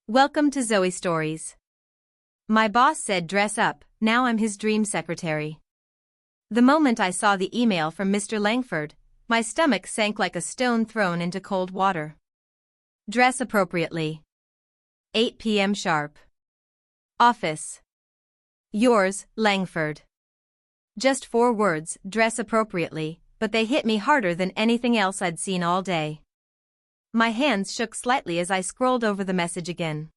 Welcome to Zoe Stories. My boss said dress up, now I'm his dream secretary. The moment I saw the email from Mr. Langford, my stomach sank like a stone thrown into cold water. Dress appropriately. 8 p.m. sharp. Office. Yours, Langford. Just 4 words, dress appropriately, but they hit me harder than anything else I'd seen all day. My hands shook slightly as I scrolled over the message again.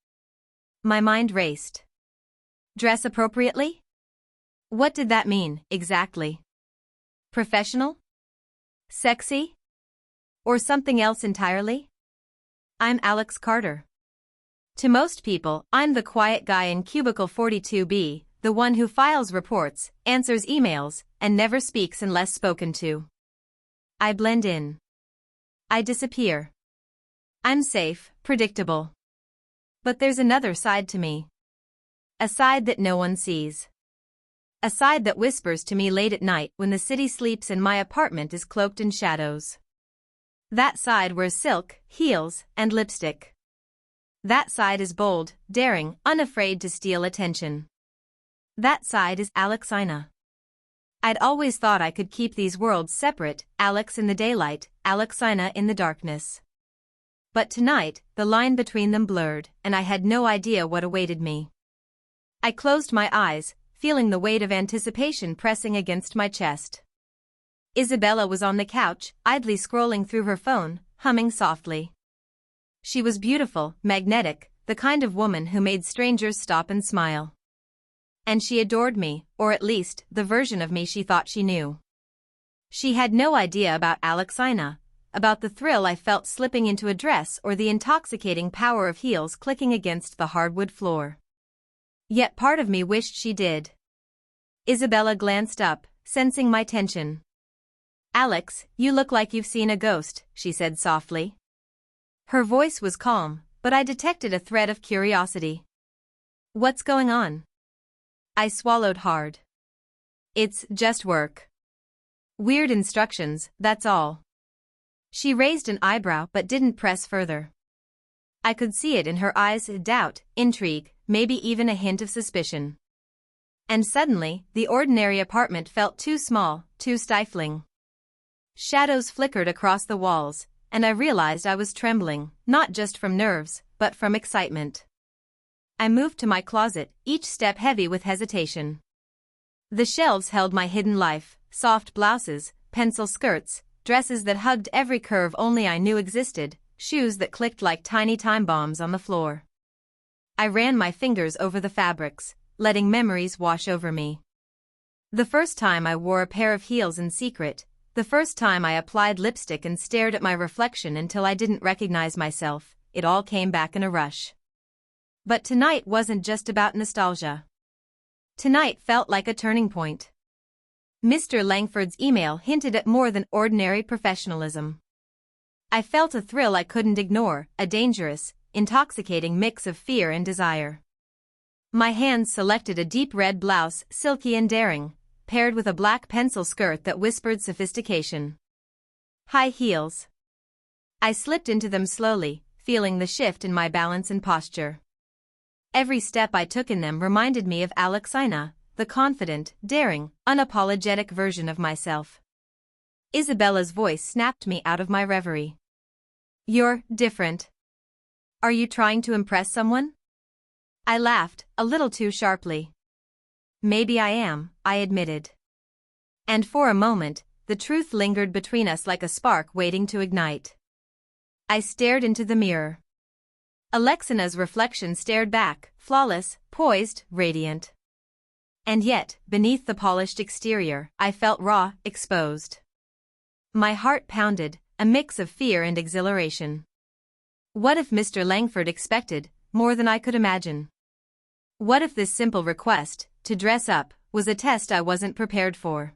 My mind raced. Dress appropriately? What did that mean, exactly? Professional? Sexy? Or something else entirely? I'm Alex Carter. To most people, I'm the quiet guy in cubicle 42B, the one who files reports, answers emails, and never speaks unless spoken to. I blend in. I disappear. I'm safe, predictable. But there's another side to me. A side that no one sees. A side that whispers to me late at night when the city sleeps and my apartment is cloaked in shadows. That side wears silk, heels, and lipstick. That side is bold, daring, unafraid to steal attention. That side is Alexina. I'd always thought I could keep these worlds separate, Alex in the daylight, Alexina in the darkness. But tonight, the line between them blurred, and I had no idea what awaited me. I closed my eyes, feeling the weight of anticipation pressing against my chest. Isabella was on the couch, idly scrolling through her phone, humming softly. She was beautiful, magnetic, the kind of woman who made strangers stop and smile. And she adored me, or at least, the version of me she thought she knew. She had no idea about Alexina, about the thrill I felt slipping into a dress or the intoxicating power of heels clicking against the hardwood floor. Yet part of me wished she did. Isabella glanced up, sensing my tension. "Alex, you look like you've seen a ghost," she said softly. Her voice was calm, but I detected a thread of curiosity. "What's going on?" I swallowed hard. "It's just work. Weird instructions, that's all." She raised an eyebrow but didn't press further. I could see it in her eyes, doubt, intrigue, maybe even a hint of suspicion. And suddenly, the ordinary apartment felt too small, too stifling. Shadows flickered across the walls, and I realized I was trembling, not just from nerves, but from excitement. I moved to my closet, each step heavy with hesitation. The shelves held my hidden life, soft blouses, pencil skirts, dresses that hugged every curve only I knew existed, shoes that clicked like tiny time bombs on the floor. I ran my fingers over the fabrics, letting memories wash over me. The first time I wore a pair of heels in secret, the first time I applied lipstick and stared at my reflection until I didn't recognize myself, it all came back in a rush. But tonight wasn't just about nostalgia. Tonight felt like a turning point. Mr. Langford's email hinted at more than ordinary professionalism. I felt a thrill I couldn't ignore, a dangerous, intoxicating mix of fear and desire. My hands selected a deep red blouse, silky and daring, paired with a black pencil skirt that whispered sophistication. High heels. I slipped into them slowly, feeling the shift in my balance and posture. Every step I took in them reminded me of Alexina, the confident, daring, unapologetic version of myself. Isabella's voice snapped me out of my reverie. "You're different. Are you trying to impress someone?" I laughed, a little too sharply. "Maybe I am," I admitted. And for a moment, the truth lingered between us like a spark waiting to ignite. I stared into the mirror. Alexina's reflection stared back, flawless, poised, radiant. And yet, beneath the polished exterior, I felt raw, exposed. My heart pounded, a mix of fear and exhilaration. What if Mr. Langford expected more than I could imagine? What if this simple request, to dress up, was a test I wasn't prepared for?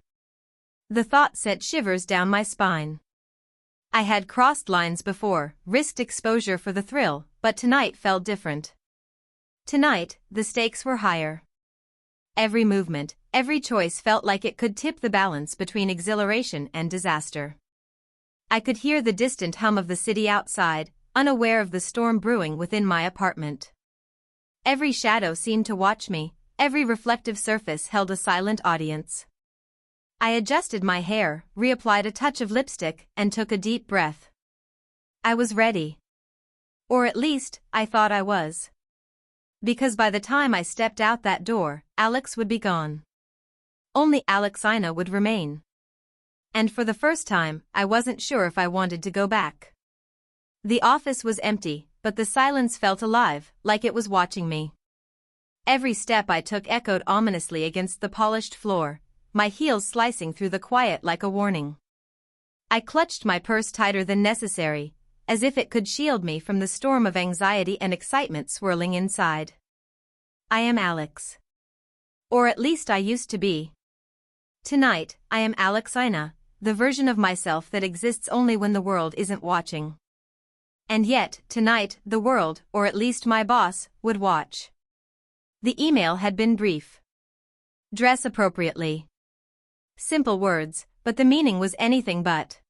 The thought sent shivers down my spine. I had crossed lines before, risked exposure for the thrill, but tonight felt different. Tonight, the stakes were higher. Every movement, every choice felt like it could tip the balance between exhilaration and disaster. I could hear the distant hum of the city outside, unaware of the storm brewing within my apartment. Every shadow seemed to watch me, every reflective surface held a silent audience. I adjusted my hair, reapplied a touch of lipstick, and took a deep breath. I was ready. Or at least, I thought I was. Because by the time I stepped out that door, Alex would be gone. Only Alexina would remain. And for the first time, I wasn't sure if I wanted to go back. The office was empty, but the silence felt alive, like it was watching me. Every step I took echoed ominously against the polished floor, my heels slicing through the quiet like a warning. I clutched my purse tighter than necessary, as if it could shield me from the storm of anxiety and excitement swirling inside. I am Alex. Or at least I used to be. Tonight, I am Alexina, the version of myself that exists only when the world isn't watching. And yet, tonight, the world, or at least my boss, would watch. The email had been brief. Dress appropriately. Simple words, but the meaning was anything but.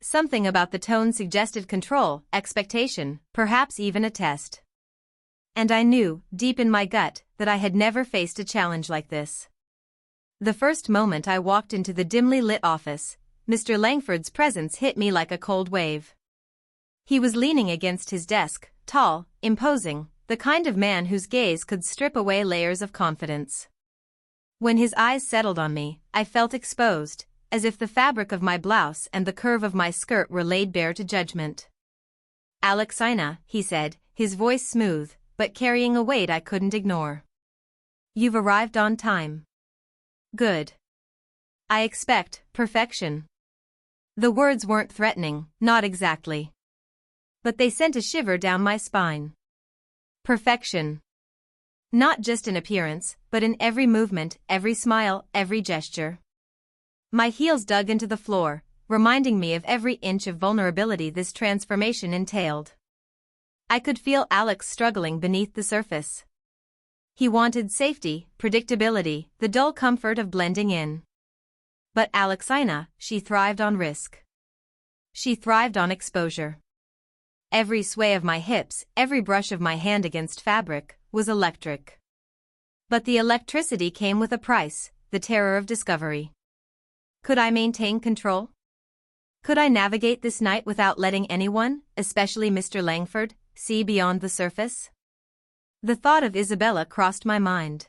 Something about the tone suggested control, expectation, perhaps even a test. And I knew, deep in my gut, that I had never faced a challenge like this. The first moment I walked into the dimly lit office, Mr. Langford's presence hit me like a cold wave. He was leaning against his desk, tall, imposing, the kind of man whose gaze could strip away layers of confidence. When his eyes settled on me, I felt exposed, as if the fabric of my blouse and the curve of my skirt were laid bare to judgment. Alexina, he said, his voice smooth, but carrying a weight I couldn't ignore. You've arrived on time. Good. I expect perfection. The words weren't threatening, not exactly. But they sent a shiver down my spine. Perfection. Not just in appearance, but in every movement, every smile, every gesture. My heels dug into the floor, reminding me of every inch of vulnerability this transformation entailed. I could feel Alex struggling beneath the surface. He wanted safety, predictability, the dull comfort of blending in. But Alexina, she thrived on risk. She thrived on exposure. Every sway of my hips, every brush of my hand against fabric, was electric. But the electricity came with a price, the terror of discovery. Could I maintain control? Could I navigate this night without letting anyone, especially Mr. Langford, see beyond the surface? The thought of Isabella crossed my mind.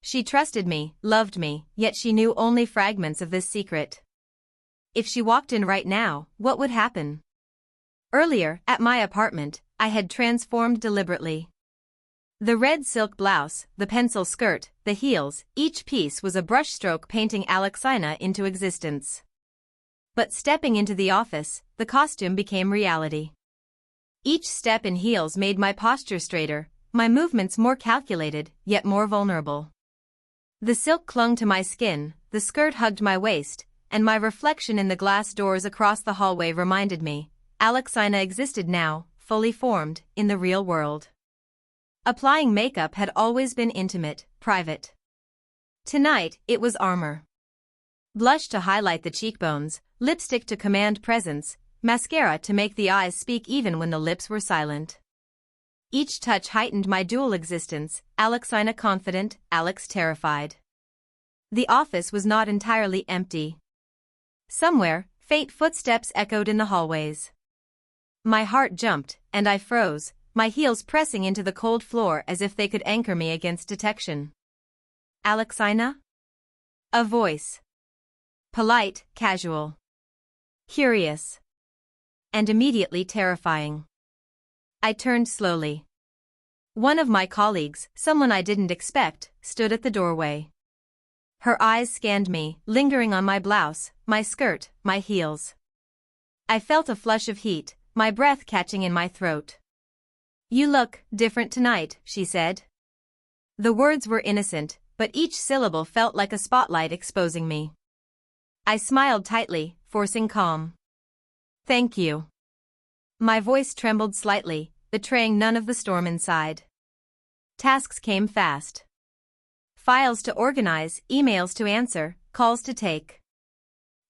She trusted me, loved me, yet she knew only fragments of this secret. If she walked in right now, what would happen? Earlier, at my apartment, I had transformed deliberately. The red silk blouse, the pencil skirt, the heels, each piece was a brushstroke painting Alexina into existence. But stepping into the office, the costume became reality. Each step in heels made my posture straighter, my movements more calculated, yet more vulnerable. The silk clung to my skin, the skirt hugged my waist, and my reflection in the glass doors across the hallway reminded me, Alexina existed now, fully formed, in the real world. Applying makeup had always been intimate, private. Tonight, it was armor. Blush to highlight the cheekbones, lipstick to command presence, mascara to make the eyes speak even when the lips were silent. Each touch heightened my dual existence, Alexina confident, Alex terrified. The office was not entirely empty. Somewhere, faint footsteps echoed in the hallways. My heart jumped, and I froze, my heels pressing into the cold floor as if they could anchor me against detection. Alexina? A voice. Polite, casual. Curious. And immediately terrifying. I turned slowly. One of my colleagues, someone I didn't expect, stood at the doorway. Her eyes scanned me, lingering on my blouse, my skirt, my heels. I felt a flush of heat, my breath catching in my throat. You look different tonight, she said. The words were innocent, but each syllable felt like a spotlight exposing me. I smiled tightly, forcing calm. Thank you. My voice trembled slightly, betraying none of the storm inside. Tasks came fast. Files to organize, emails to answer, calls to take.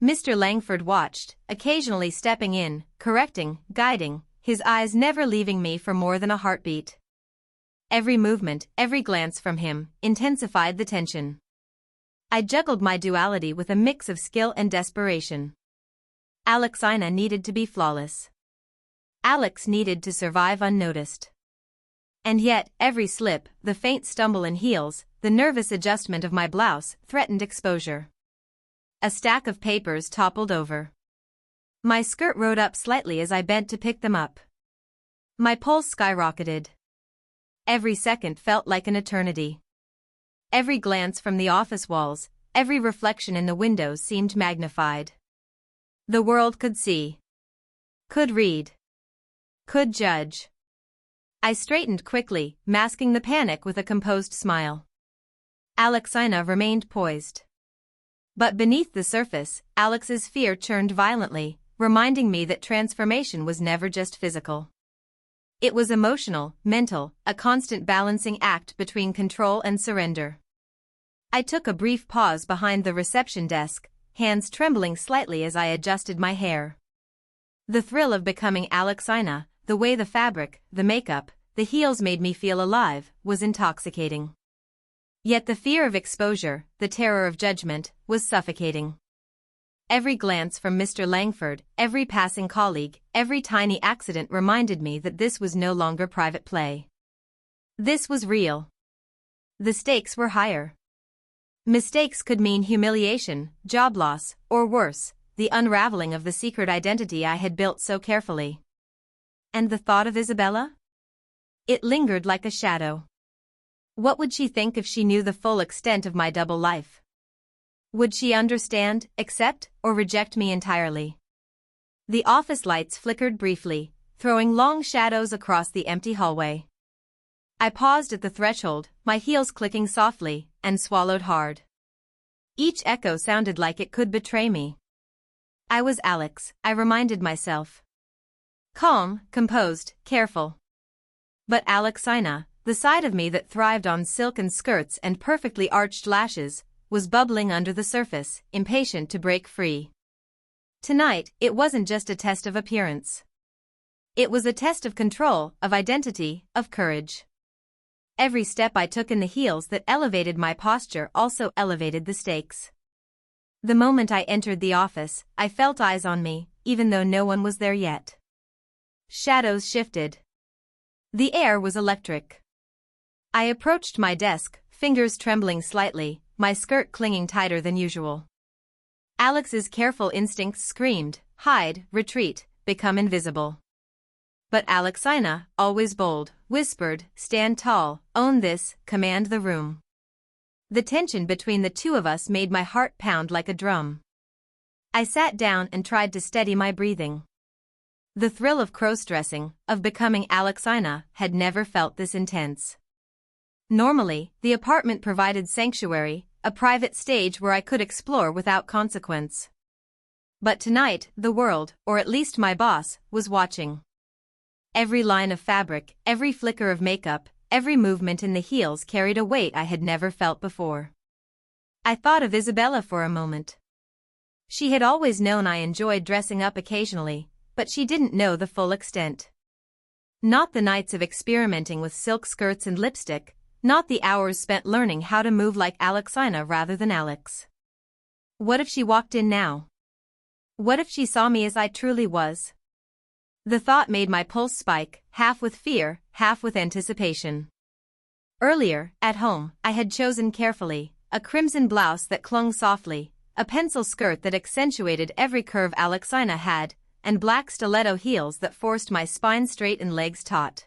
Mr. Langford watched, occasionally stepping in, correcting, guiding, his eyes never leaving me for more than a heartbeat. every movement, every glance from him, intensified the tension. I juggled my duality with a mix of skill and desperation. Alexina needed to be flawless. Alex needed to survive unnoticed. And yet, every slip, the faint stumble in heels, the nervous adjustment of my blouse, threatened exposure. A stack of papers toppled over. My skirt rode up slightly as I bent to pick them up. My pulse skyrocketed. Every second felt like an eternity. Every glance from the office walls, every reflection in the windows seemed magnified. The world could see. Could read. Could judge. I straightened quickly, masking the panic with a composed smile. Alexina remained poised. But beneath the surface, Alex's fear churned violently, reminding me that transformation was never just physical. It was emotional, mental, a constant balancing act between control and surrender. I took a brief pause behind the reception desk, hands trembling slightly as I adjusted my hair. The thrill of becoming Alexina, the way the fabric, the makeup, the heels made me feel alive, was intoxicating. Yet the fear of exposure, the terror of judgment, was suffocating. Every glance from Mr. Langford, every passing colleague, every tiny accident reminded me that this was no longer private play. This was real. The stakes were higher. Mistakes could mean humiliation, job loss, or worse, the unraveling of the secret identity I had built so carefully. And the thought of Isabella? It lingered like a shadow. What would she think if she knew the full extent of my double life? Would she understand, accept, or reject me entirely? The office lights flickered briefly, throwing long shadows across the empty hallway. I paused at the threshold, my heels clicking softly, and swallowed hard. Each echo sounded like it could betray me. I was Alex, I reminded myself. Calm, composed, careful. But Alexina, the side of me that thrived on silken skirts and perfectly arched lashes, was bubbling under the surface, impatient to break free. Tonight, it wasn't just a test of appearance. It was a test of control, of identity, of courage. Every step I took in the heels that elevated my posture also elevated the stakes. The moment I entered the office, I felt eyes on me, even though no one was there yet. Shadows shifted. The air was electric. I approached my desk, fingers trembling slightly, my skirt clinging tighter than usual. Alex's careful instincts screamed, hide, retreat, become invisible. But Alexina, always bold, whispered, stand tall, own this, command the room. The tension between the two of us made my heart pound like a drum. I sat down and tried to steady my breathing. The thrill of crossdressing, of becoming Alexina, had never felt this intense. Normally, the apartment provided sanctuary, a private stage where I could explore without consequence. But tonight, the world, or at least my boss, was watching. Every line of fabric, every flicker of makeup, every movement in the heels carried a weight I had never felt before. I thought of Isabella for a moment. She had always known I enjoyed dressing up occasionally, but she didn't know the full extent. Not the nights of experimenting with silk skirts and lipstick, not the hours spent learning how to move like Alexina rather than Alex. What if she walked in now? What if she saw me as I truly was? The thought made my pulse spike, half with fear, half with anticipation. Earlier, at home, I had chosen carefully, a crimson blouse that clung softly, a pencil skirt that accentuated every curve Alexina had, and black stiletto heels that forced my spine straight and legs taut.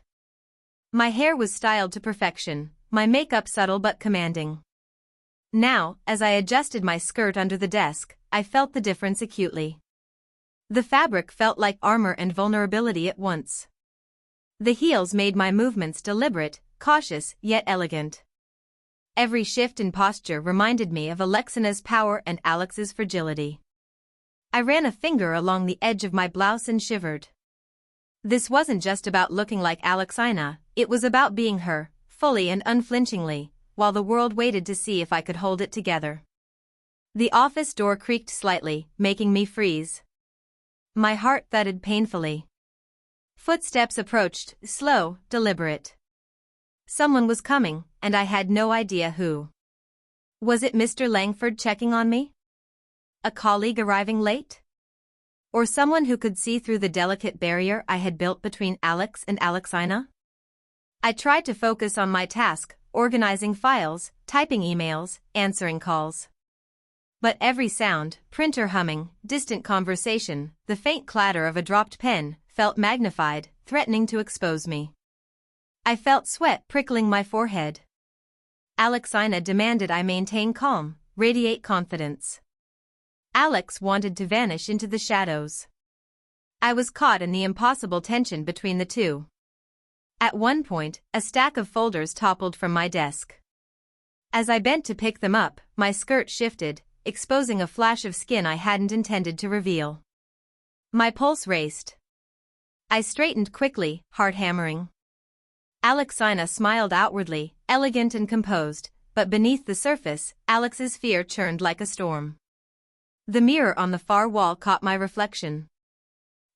My hair was styled to perfection, my makeup subtle but commanding. Now, as I adjusted my skirt under the desk, I felt the difference acutely. The fabric felt like armor and vulnerability at once. The heels made my movements deliberate, cautious, yet elegant. Every shift in posture reminded me of Alexina's power and Alex's fragility. I ran a finger along the edge of my blouse and shivered. This wasn't just about looking like Alexina, it was about being her, fully and unflinchingly, while the world waited to see if I could hold it together. The office door creaked slightly, making me freeze. My heart thudded painfully. Footsteps approached, slow, deliberate. Someone was coming, and I had no idea who. Was it Mr. Langford checking on me? A colleague arriving late? Or someone who could see through the delicate barrier I had built between Alex and Alexina? I tried to focus on my task, organizing files, typing emails, answering calls. But every sound, printer humming, distant conversation, the faint clatter of a dropped pen, felt magnified, threatening to expose me. I felt sweat prickling my forehead. Alexina demanded I maintain calm, radiate confidence. Alex wanted to vanish into the shadows. I was caught in the impossible tension between the two. At one point, a stack of folders toppled from my desk. As I bent to pick them up, my skirt shifted, exposing a flash of skin I hadn't intended to reveal. My pulse raced. I straightened quickly, heart hammering. Alexina smiled outwardly, elegant and composed, but beneath the surface, Alex's fear churned like a storm. The mirror on the far wall caught my reflection.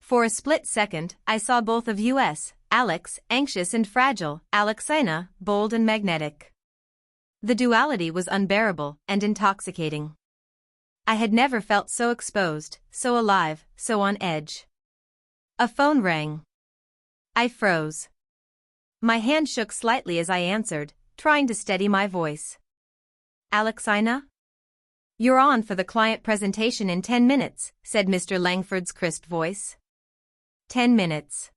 For a split second, I saw both of us, Alex, anxious and fragile, Alexina, bold and magnetic. The duality was unbearable and intoxicating. I had never felt so exposed, so alive, so on edge. A phone rang. I froze. My hand shook slightly as I answered, trying to steady my voice. Alexina? You're on for the client presentation in 10 minutes, said Mr. Langford's crisp voice. 10 minutes.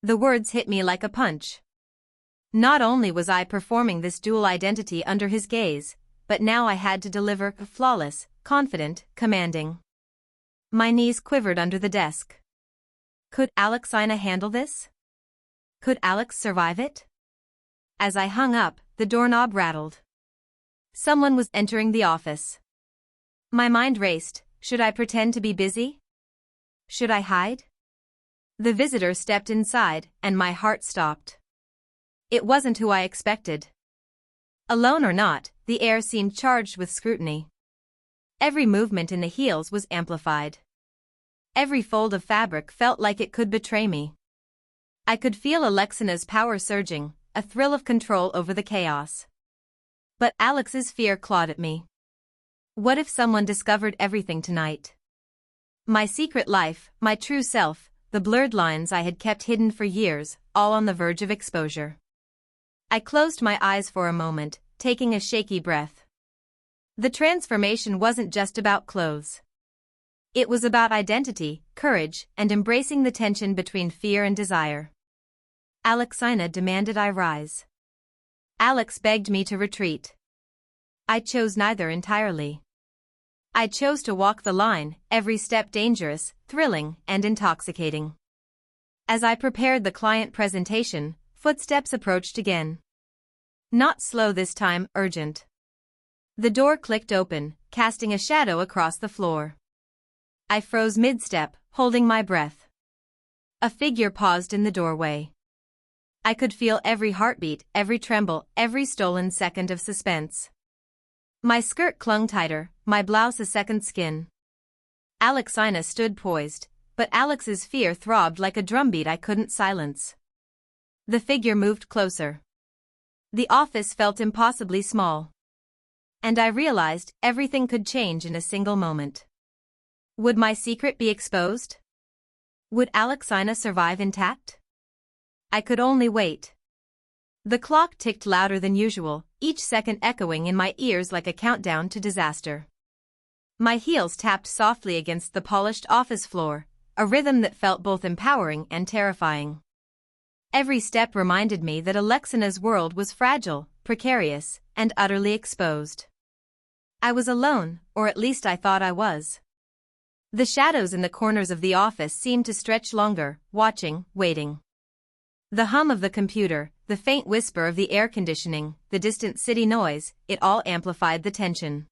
The words hit me like a punch. Not only was I performing this dual identity under his gaze, but now I had to deliver flawless, confident, commanding. My knees quivered under the desk. Could Alexina handle this? Could Alex survive it? As I hung up, the doorknob rattled. Someone was entering the office. My mind raced. Should I pretend to be busy? Should I hide? The visitor stepped inside, and my heart stopped. It wasn't who I expected. Alone or not, the air seemed charged with scrutiny. Every movement in the heels was amplified. Every fold of fabric felt like it could betray me. I could feel Alexina's power surging, a thrill of control over the chaos. But Alex's fear clawed at me. What if someone discovered everything tonight? My secret life, my true self, the blurred lines I had kept hidden for years, all on the verge of exposure. I closed my eyes for a moment, taking a shaky breath. The transformation wasn't just about clothes. It was about identity, courage, and embracing the tension between fear and desire. Alexina demanded I rise. Alex begged me to retreat. I chose neither entirely. I chose to walk the line, every step dangerous, thrilling, and intoxicating. As I prepared the client presentation, footsteps approached again. Not slow this time, urgent. The door clicked open, casting a shadow across the floor. I froze mid-step, holding my breath. A figure paused in the doorway. I could feel every heartbeat, every tremble, every stolen second of suspense. My skirt clung tighter, my blouse a second skin. Alexina stood poised, but Alex's fear throbbed like a drumbeat I couldn't silence. The figure moved closer. The office felt impossibly small. And I realized everything could change in a single moment. Would my secret be exposed? Would Alexina survive intact? I could only wait. The clock ticked louder than usual, each second echoing in my ears like a countdown to disaster. My heels tapped softly against the polished office floor, a rhythm that felt both empowering and terrifying. Every step reminded me that Alexina's world was fragile, precarious, and utterly exposed. I was alone, or at least I thought I was. The shadows in the corners of the office seemed to stretch longer, watching, waiting. The hum of the computer, the faint whisper of the air conditioning, the distant city noise, it all amplified the tension.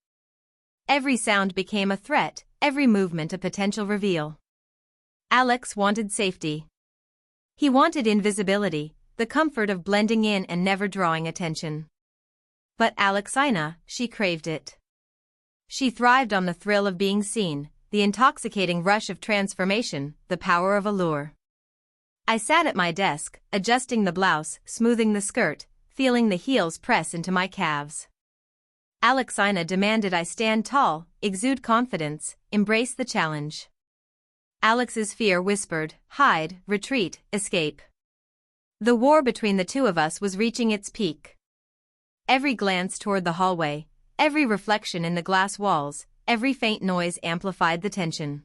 Every sound became a threat, every movement a potential reveal. Alex wanted safety. He wanted invisibility, the comfort of blending in and never drawing attention. But Alexina, she craved it. She thrived on the thrill of being seen, the intoxicating rush of transformation, the power of allure. I sat at my desk, adjusting the blouse, smoothing the skirt, feeling the heels press into my calves. Alexina demanded I stand tall, exude confidence, embrace the challenge. Alex's fear whispered, hide, retreat, escape. The war between the two of us was reaching its peak. Every glance toward the hallway, every reflection in the glass walls, every faint noise amplified the tension.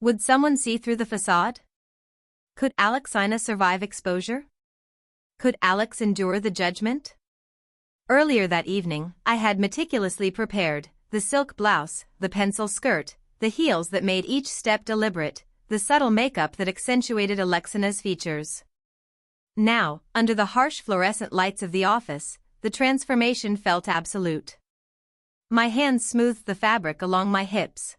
Would someone see through the facade? Could Alexina survive exposure? Could Alex endure the judgment? Earlier that evening, I had meticulously prepared the silk blouse, the pencil skirt, the heels that made each step deliberate, the subtle makeup that accentuated Alexina's features. Now, under the harsh fluorescent lights of the office, the transformation felt absolute. My hands smoothed the fabric along my hips.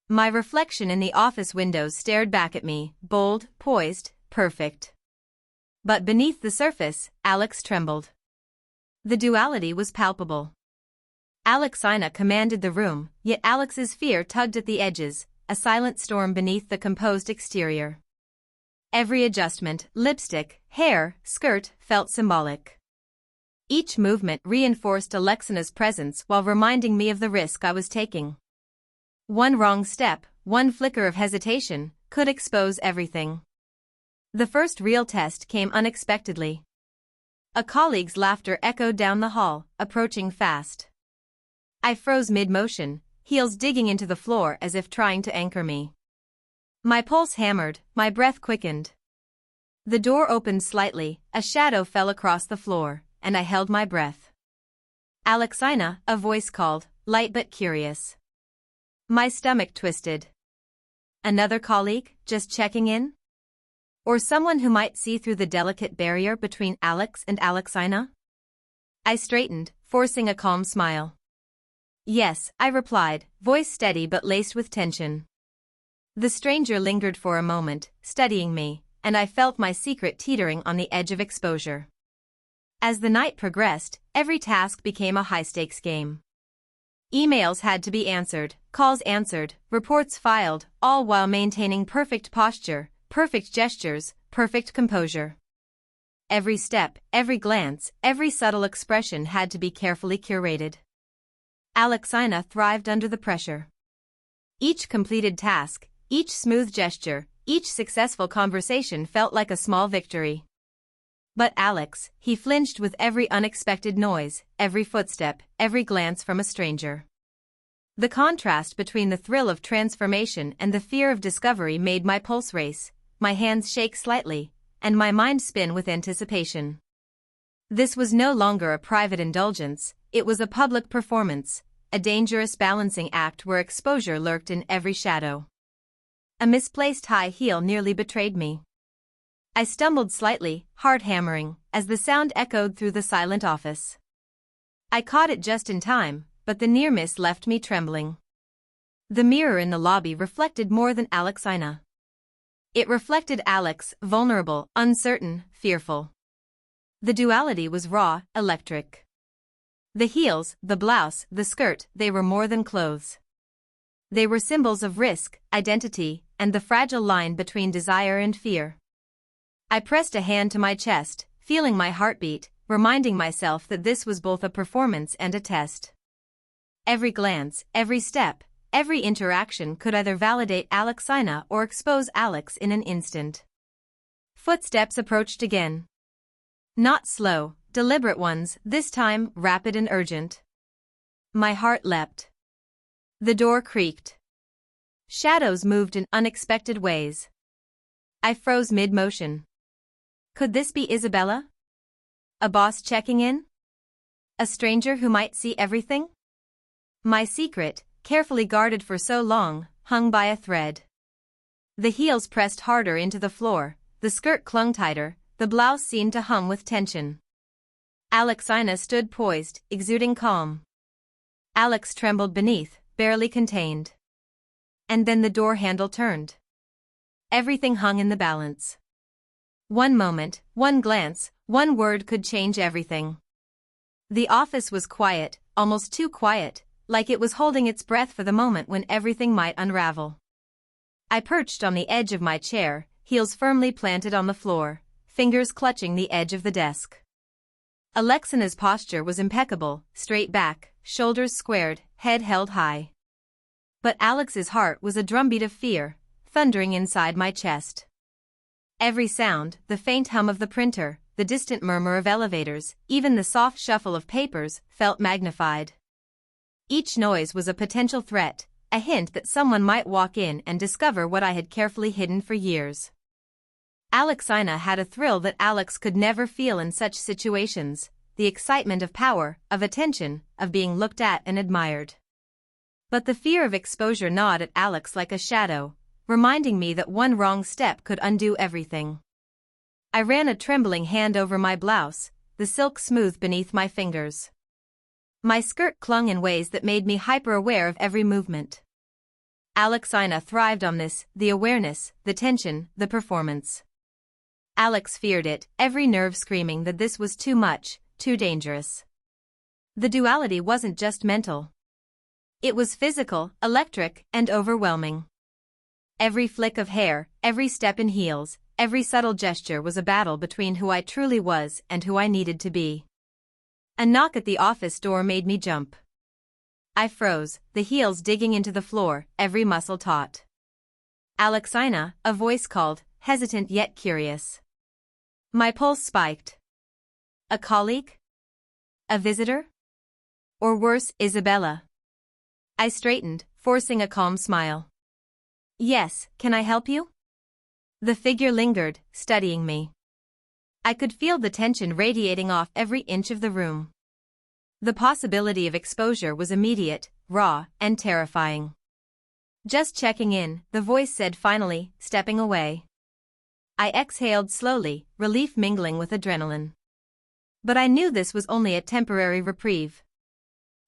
My reflection in the office windows stared back at me, bold, poised, perfect. But beneath the surface, Alex trembled. The duality was palpable. Alexina commanded the room, yet Alex's fear tugged at the edges, a silent storm beneath the composed exterior. Every adjustment, lipstick, hair, skirt, felt symbolic. Each movement reinforced Alexina's presence while reminding me of the risk I was taking. One wrong step, one flicker of hesitation, could expose everything. The first real test came unexpectedly. A colleague's laughter echoed down the hall, approaching fast. I froze mid-motion, heels digging into the floor as if trying to anchor me. My pulse hammered, my breath quickened. The door opened slightly, a shadow fell across the floor, and I held my breath. Alexina, a voice called, light but curious. My stomach twisted. Another colleague, just checking in? Or someone who might see through the delicate barrier between Alex and Alexina? I straightened, forcing a calm smile. Yes, I replied, voice steady but laced with tension. The stranger lingered for a moment, studying me, and I felt my secret teetering on the edge of exposure. As the night progressed, every task became a high-stakes game. Emails had to be answered, calls answered, reports filed, all while maintaining perfect posture, perfect gestures, perfect composure. Every step, every glance, every subtle expression had to be carefully curated. Alexina thrived under the pressure. Each completed task, each smooth gesture, each successful conversation felt like a small victory. But Alex, he flinched with every unexpected noise, every footstep, every glance from a stranger. The contrast between the thrill of transformation and the fear of discovery made my pulse race, my hands shake slightly, and my mind spin with anticipation. This was no longer a private indulgence, it was a public performance, a dangerous balancing act where exposure lurked in every shadow. A misplaced high heel nearly betrayed me. I stumbled slightly, heart hammering, as the sound echoed through the silent office. I caught it just in time, but the near miss left me trembling. The mirror in the lobby reflected more than Alexina. It reflected Alex, vulnerable, uncertain, fearful. The duality was raw, electric. The heels, the blouse, the skirt, they were more than clothes. They were symbols of risk, identity, and the fragile line between desire and fear. I pressed a hand to my chest, feeling my heartbeat, reminding myself that this was both a performance and a test. Every glance, every step, every interaction could either validate Alexina or expose Alex in an instant. Footsteps approached again. Not slow, deliberate ones, this time rapid and urgent. My heart leapt. The door creaked. Shadows moved in unexpected ways. I froze mid-motion. Could this be Isabella? A boss checking in? A stranger who might see everything? My secret, carefully guarded for so long, hung by a thread. The heels pressed harder into the floor, the skirt clung tighter, the blouse seemed to hum with tension. Alexina stood poised, exuding calm. Alex trembled beneath, barely contained. And then the door handle turned. Everything hung in the balance. One moment, one glance, one word could change everything. The office was quiet, almost too quiet, like it was holding its breath for the moment when everything might unravel. I perched on the edge of my chair, heels firmly planted on the floor, fingers clutching the edge of the desk. Alexina's posture was impeccable, straight back, shoulders squared, head held high. But Alex's heart was a drumbeat of fear, thundering inside my chest. Every sound, the faint hum of the printer, the distant murmur of elevators, even the soft shuffle of papers, felt magnified. Each noise was a potential threat, a hint that someone might walk in and discover what I had carefully hidden for years. Alexina had a thrill that Alex could never feel in such situations, the excitement of power, of attention, of being looked at and admired. But the fear of exposure gnawed at Alex like a shadow, reminding me that one wrong step could undo everything. I ran a trembling hand over my blouse, the silk smooth beneath my fingers. My skirt clung in ways that made me hyper-aware of every movement. Alexina thrived on this, the awareness, the tension, the performance. Alex feared it, every nerve screaming that this was too much, too dangerous. The duality wasn't just mental. It was physical, electric, and overwhelming. Every flick of hair, every step in heels, every subtle gesture was a battle between who I truly was and who I needed to be. A knock at the office door made me jump. I froze, the heels digging into the floor, every muscle taut. Alexina, a voice called, hesitant yet curious. My pulse spiked. A colleague? A visitor? Or worse, Isabella? I straightened, forcing a calm smile. Yes, can I help you? The figure lingered, studying me. I could feel the tension radiating off every inch of the room. The possibility of exposure was immediate, raw, and terrifying. Just checking in, the voice said finally, stepping away. I exhaled slowly, relief mingling with adrenaline. But I knew this was only a temporary reprieve.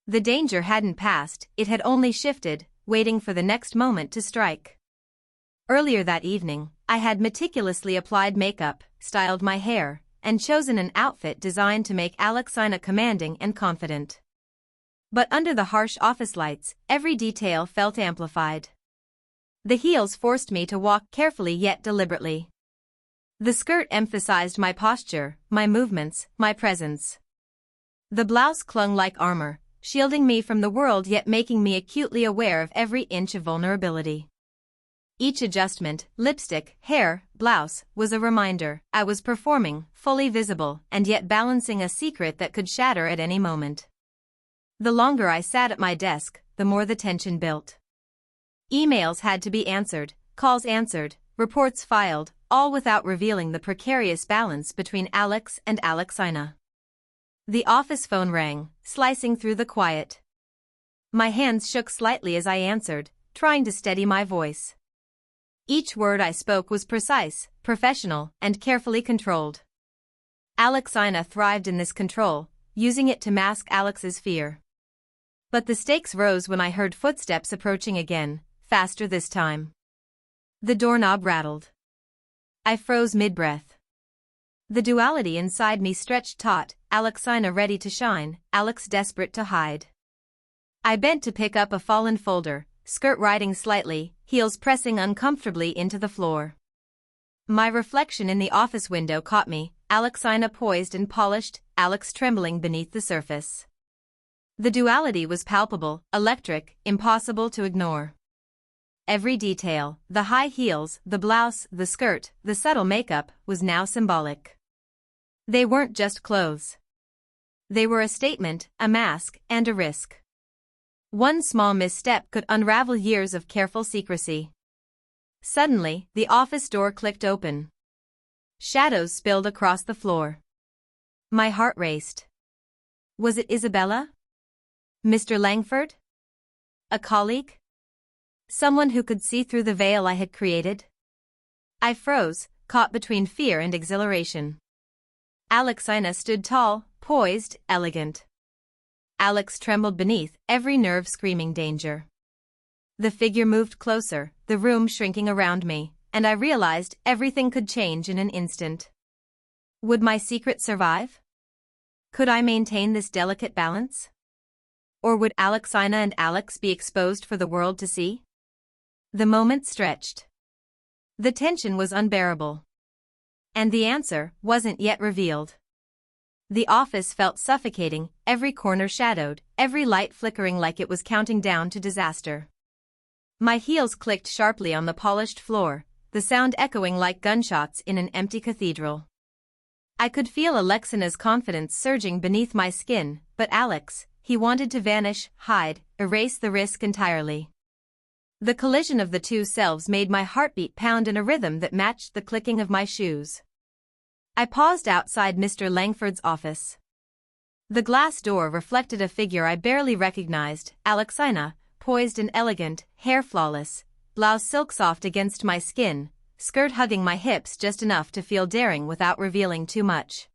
The danger hadn't passed, it had only shifted, waiting for the next moment to strike. Earlier that evening, I had meticulously applied makeup, styled my hair, and chosen an outfit designed to make Alexina commanding and confident. But under the harsh office lights, every detail felt amplified. The heels forced me to walk carefully yet deliberately. The skirt emphasized my posture, my movements, my presence. The blouse clung like armor, shielding me from the world yet making me acutely aware of every inch of vulnerability. Each adjustment, lipstick, hair, blouse, was a reminder I was performing, fully visible, and yet balancing a secret that could shatter at any moment. The longer I sat at my desk, the more the tension built. Emails had to be answered, calls answered, reports filed, all without revealing the precarious balance between Alex and Alexina. The office phone rang, slicing through the quiet. My hands shook slightly as I answered, trying to steady my voice. Each word I spoke was precise, professional, and carefully controlled. Alexina thrived in this control, using it to mask Alex's fear. But the stakes rose when I heard footsteps approaching again, faster this time. The doorknob rattled. I froze mid-breath. The duality inside me stretched taut, Alexina ready to shine, Alex desperate to hide. I bent to pick up a fallen folder, skirt riding slightly, heels pressing uncomfortably into the floor. My reflection in the office window caught me, Alexina poised and polished, Alex trembling beneath the surface. The duality was palpable, electric, impossible to ignore. Every detail, the high heels, the blouse, the skirt, the subtle makeup, was now symbolic. They weren't just clothes. They were a statement, a mask, and a risk. One small misstep could unravel years of careful secrecy. Suddenly, the office door clicked open. Shadows spilled across the floor. My heart raced. Was it Isabella? Mr. Langford? A colleague? Someone who could see through the veil I had created? I froze, caught between fear and exhilaration. Alexina stood tall, poised, elegant. Alex trembled beneath, every nerve screaming danger. The figure moved closer, the room shrinking around me, and I realized everything could change in an instant. Would my secret survive? Could I maintain this delicate balance? Or would Alexina and Alex be exposed for the world to see? The moment stretched. The tension was unbearable. And the answer wasn't yet revealed. The office felt suffocating, every corner shadowed, every light flickering like it was counting down to disaster. My heels clicked sharply on the polished floor, the sound echoing like gunshots in an empty cathedral. I could feel Alexina's confidence surging beneath my skin, but Alex, he wanted to vanish, hide, erase the risk entirely. The collision of the two selves made my heartbeat pound in a rhythm that matched the clicking of my shoes. I paused outside Mr. Langford's office. The glass door reflected a figure I barely recognized, Alexina, poised and elegant, hair flawless, blouse silk soft against my skin, skirt hugging my hips just enough to feel daring without revealing too much.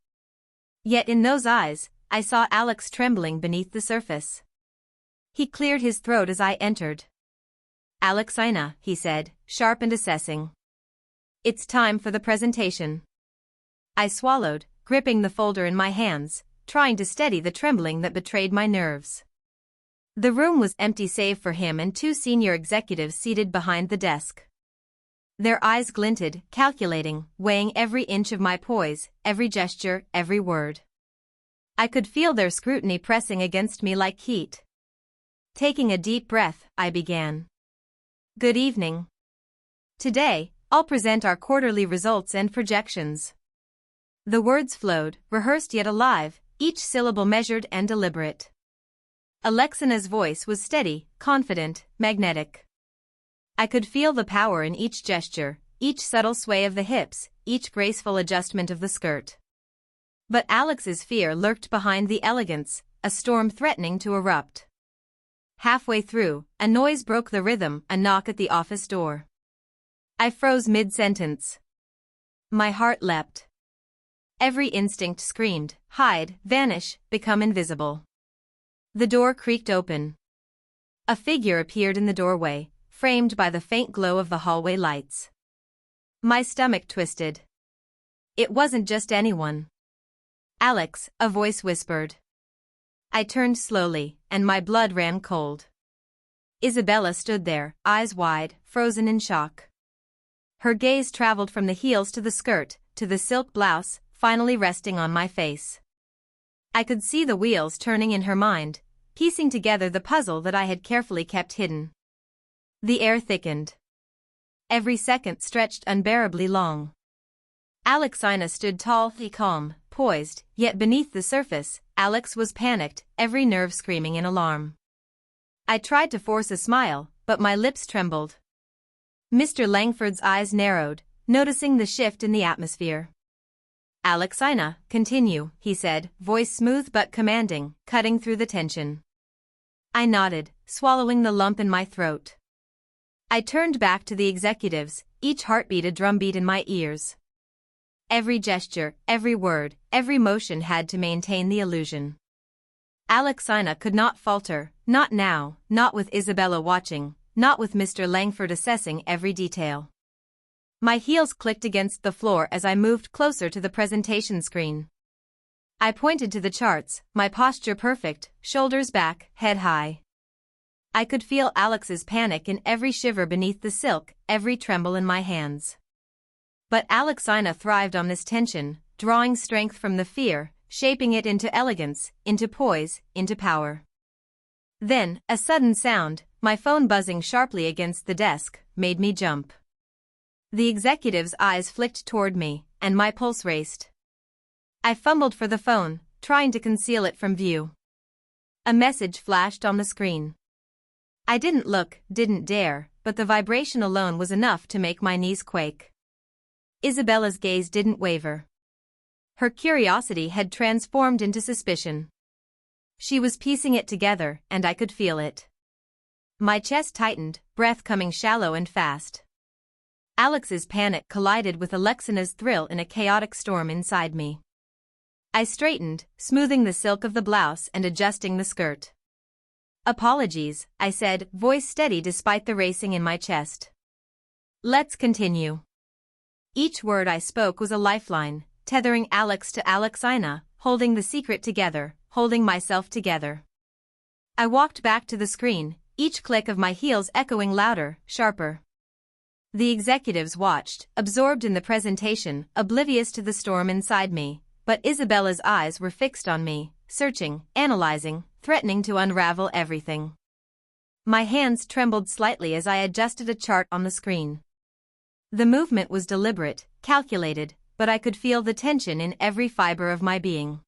Yet in those eyes, I saw Alex trembling beneath the surface. He cleared his throat as I entered. "Alexina," he said, sharp and assessing. "It's time for the presentation." I swallowed, gripping the folder in my hands, trying to steady the trembling that betrayed my nerves. The room was empty save for him and two senior executives seated behind the desk. Their eyes glinted, calculating, weighing every inch of my poise, every gesture, every word. I could feel their scrutiny pressing against me like heat. Taking a deep breath, I began. "Good evening. Today, I'll present our quarterly results and projections." The words flowed, rehearsed yet alive, each syllable measured and deliberate. Alexina's voice was steady, confident, magnetic. I could feel the power in each gesture, each subtle sway of the hips, each graceful adjustment of the skirt. But Alex's fear lurked behind the elegance, a storm threatening to erupt. Halfway through, a noise broke the rhythm, a knock at the office door. I froze mid-sentence. My heart leapt. Every instinct screamed, hide, vanish, become invisible. The door creaked open. A figure appeared in the doorway, framed by the faint glow of the hallway lights. My stomach twisted. It wasn't just anyone. "Alex," a voice whispered. I turned slowly, and my blood ran cold. Isabella stood there, eyes wide, frozen in shock. Her gaze traveled from the heels to the skirt, to the silk blouse, finally resting on my face. I could see the wheels turning in her mind, piecing together the puzzle that I had carefully kept hidden. The air thickened. Every second stretched unbearably long. Alexina stood tall, calm, poised, yet beneath the surface, Alex was panicked, every nerve screaming in alarm. I tried to force a smile, but my lips trembled. Mr. Langford's eyes narrowed, noticing the shift in the atmosphere. "Alexina, continue," he said, voice smooth but commanding, cutting through the tension. I nodded, swallowing the lump in my throat. I turned back to the executives, each heartbeat a drumbeat in my ears. Every gesture, every word, every motion had to maintain the illusion. Alexina could not falter, not now, not with Isabella watching, not with Mr. Langford assessing every detail. My heels clicked against the floor as I moved closer to the presentation screen. I pointed to the charts, my posture perfect, shoulders back, head high. I could feel Alex's panic in every shiver beneath the silk, every tremble in my hands. But Alexina thrived on this tension, drawing strength from the fear, shaping it into elegance, into poise, into power. Then, a sudden sound, my phone buzzing sharply against the desk, made me jump. The executive's eyes flicked toward me, and my pulse raced. I fumbled for the phone, trying to conceal it from view. A message flashed on the screen. I didn't look, didn't dare, but the vibration alone was enough to make my knees quake. Isabella's gaze didn't waver. Her curiosity had transformed into suspicion. She was piecing it together, and I could feel it. My chest tightened, breath coming shallow and fast. Alex's panic collided with Alexina's thrill in a chaotic storm inside me. I straightened, smoothing the silk of the blouse and adjusting the skirt. "Apologies," I said, voice steady despite the racing in my chest. "Let's continue." Each word I spoke was a lifeline, tethering Alex to Alexina, holding the secret together, holding myself together. I walked back to the screen, each click of my heels echoing louder, sharper. The executives watched, absorbed in the presentation, oblivious to the storm inside me, but Isabella's eyes were fixed on me, searching, analyzing, threatening to unravel everything. My hands trembled slightly as I adjusted a chart on the screen. The movement was deliberate, calculated, but I could feel the tension in every fiber of my being.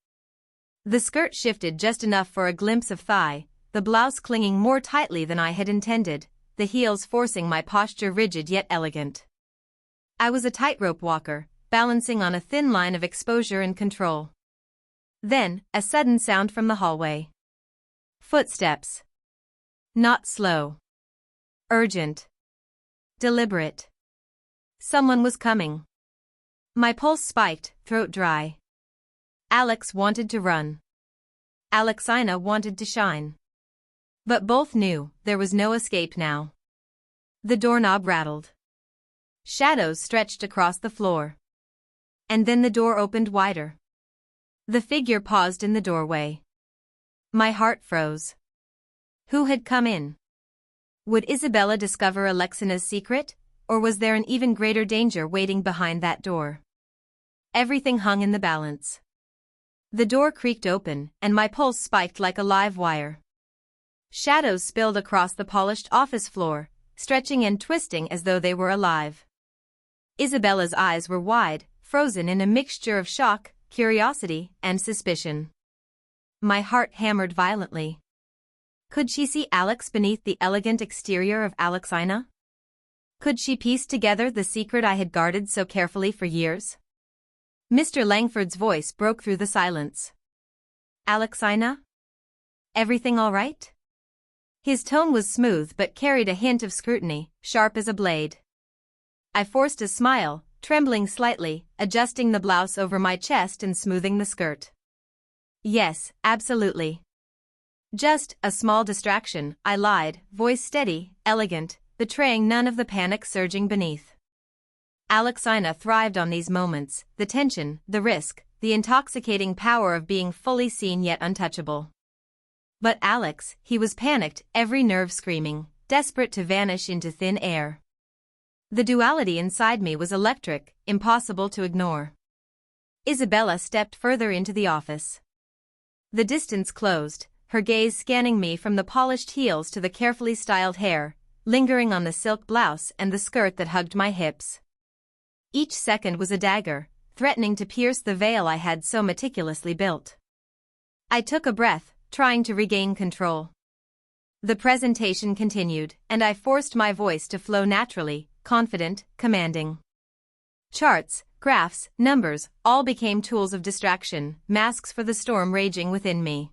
The skirt shifted just enough for a glimpse of thigh, the blouse clinging more tightly than I had intended, the heels forcing my posture rigid yet elegant. I was a tightrope walker, balancing on a thin line of exposure and control. Then, a sudden sound from the hallway. Footsteps. Not slow. Urgent. Deliberate. Someone was coming. My pulse spiked, throat dry. Alex wanted to run. Alexina wanted to shine. But both knew there was no escape now. The doorknob rattled. Shadows stretched across the floor. And then the door opened wider. The figure paused in the doorway. My heart froze. Who had come in? Would Isabella discover Alexina's secret, or was there an even greater danger waiting behind that door? Everything hung in the balance. The door creaked open, and my pulse spiked like a live wire. Shadows spilled across the polished office floor, stretching and twisting as though they were alive. Isabella's eyes were wide, frozen in a mixture of shock, curiosity, and suspicion. My heart hammered violently. Could she see Alex beneath the elegant exterior of Alexina? Could she piece together the secret I had guarded so carefully for years? Mr. Langford's voice broke through the silence. Alexina? Everything all right? His tone was smooth but carried a hint of scrutiny, sharp as a blade. I forced a smile, trembling slightly, adjusting the blouse over my chest and smoothing the skirt. Yes, absolutely. Just a small distraction, I lied, voice steady, elegant, betraying none of the panic surging beneath. Alexina thrived on these moments, the tension, the risk, the intoxicating power of being fully seen yet untouchable. But Alex, he was panicked, every nerve screaming, desperate to vanish into thin air. The duality inside me was electric, impossible to ignore. Isabella stepped further into the office. The distance closed, her gaze scanning me from the polished heels to the carefully styled hair, lingering on the silk blouse and the skirt that hugged my hips. Each second was a dagger, threatening to pierce the veil I had so meticulously built. I took a breath, trying to regain control. The presentation continued, and I forced my voice to flow naturally, confident, commanding. Charts, graphs, numbers, all became tools of distraction, masks for the storm raging within me.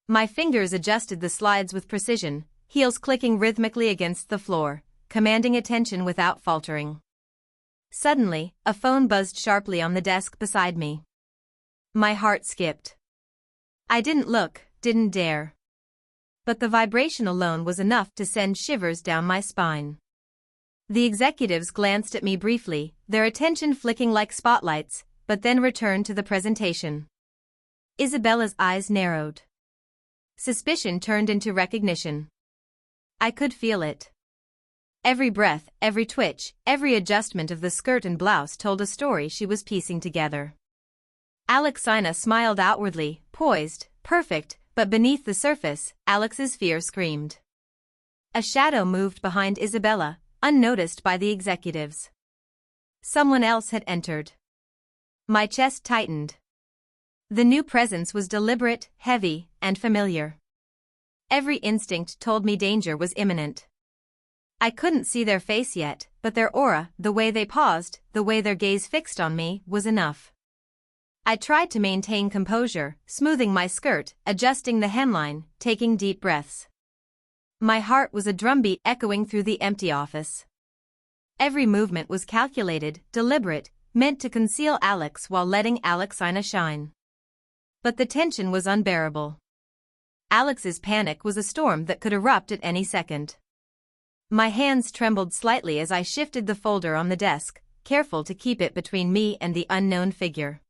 My fingers adjusted the slides with precision, heels clicking rhythmically against the floor, commanding attention without faltering. Suddenly, a phone buzzed sharply on the desk beside me. My heart skipped. I didn't look, didn't dare. But the vibration alone was enough to send shivers down my spine. The executives glanced at me briefly, their attention flicking like spotlights, but then returned to the presentation. Isabella's eyes narrowed. Suspicion turned into recognition. I could feel it. Every breath, every twitch, every adjustment of the skirt and blouse told a story she was piecing together. Alexina smiled outwardly, poised, perfect, but beneath the surface, Alex's fear screamed. A shadow moved behind Isabella, unnoticed by the executives. Someone else had entered. My chest tightened. The new presence was deliberate, heavy, and familiar. Every instinct told me danger was imminent. I couldn't see their face yet, but their aura, the way they paused, the way their gaze fixed on me, was enough. I tried to maintain composure, smoothing my skirt, adjusting the hemline, taking deep breaths. My heart was a drumbeat echoing through the empty office. Every movement was calculated, deliberate, meant to conceal Alex while letting Alexina shine. But the tension was unbearable. Alex's panic was a storm that could erupt at any second. My hands trembled slightly as I shifted the folder on the desk, careful to keep it between me and the unknown figure.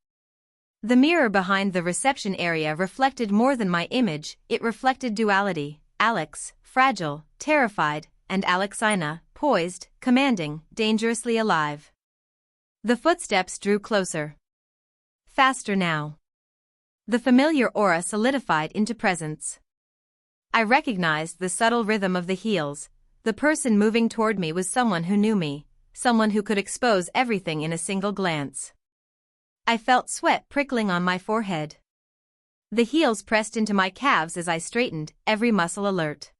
The mirror behind the reception area reflected more than my image, it reflected duality: Alex, fragile, terrified, and Alexina, poised, commanding, dangerously alive. The footsteps drew closer. faster now. The familiar aura solidified into presence. I recognized the subtle rhythm of the heels. The person moving toward me was someone who knew me, someone who could expose everything in a single glance. I felt sweat prickling on my forehead. The heels pressed into my calves as I straightened, every muscle alert.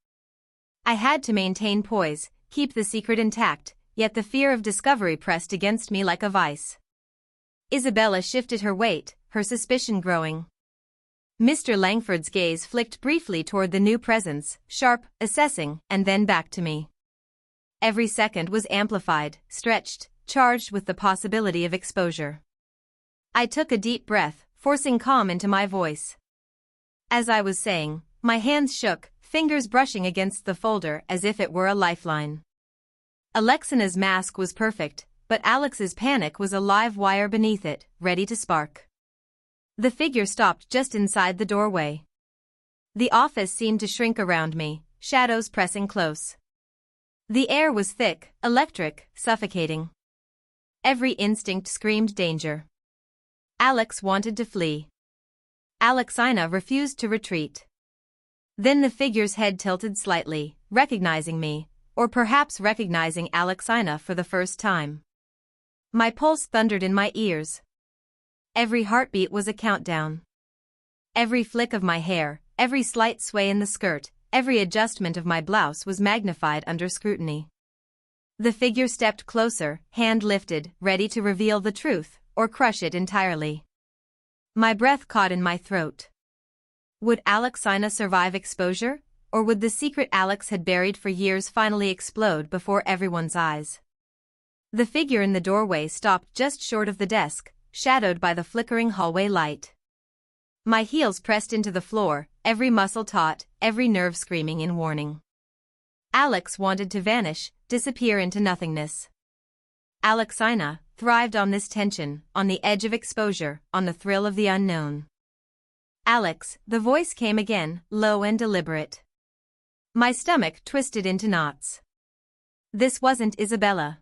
I had to maintain poise, keep the secret intact, yet the fear of discovery pressed against me like a vice. Isabella shifted her weight, her suspicion growing. Mr. Langford's gaze flicked briefly toward the new presence, sharp, assessing, and then back to me. Every second was amplified, stretched, charged with the possibility of exposure. I took a deep breath, forcing calm into my voice. As I was saying, my hands shook, fingers brushing against the folder as if it were a lifeline. Alexina's mask was perfect, but Alex's panic was a live wire beneath it, ready to spark. The figure stopped just inside the doorway. The office seemed to shrink around me, shadows pressing close. The air was thick, electric, suffocating. Every instinct screamed danger. Alex wanted to flee. Alexina refused to retreat. Then the figure's head tilted slightly, recognizing me, or perhaps recognizing Alexina for the first time. My pulse thundered in my ears. Every heartbeat was a countdown. Every flick of my hair, every slight sway in the skirt, every adjustment of my blouse was magnified under scrutiny. The figure stepped closer, hand lifted, ready to reveal the truth, or crush it entirely. My breath caught in my throat. Would Alexina survive exposure, or would the secret Alex had buried for years finally explode before everyone's eyes? The figure in the doorway stopped just short of the desk, shadowed by the flickering hallway light. My heels pressed into the floor, every muscle taut, every nerve screaming in warning. Alex wanted to vanish, disappear into nothingness. Alexina thrived on this tension, on the edge of exposure, on the thrill of the unknown. Alex, the voice came again, low and deliberate. My stomach twisted into knots. This wasn't Isabella.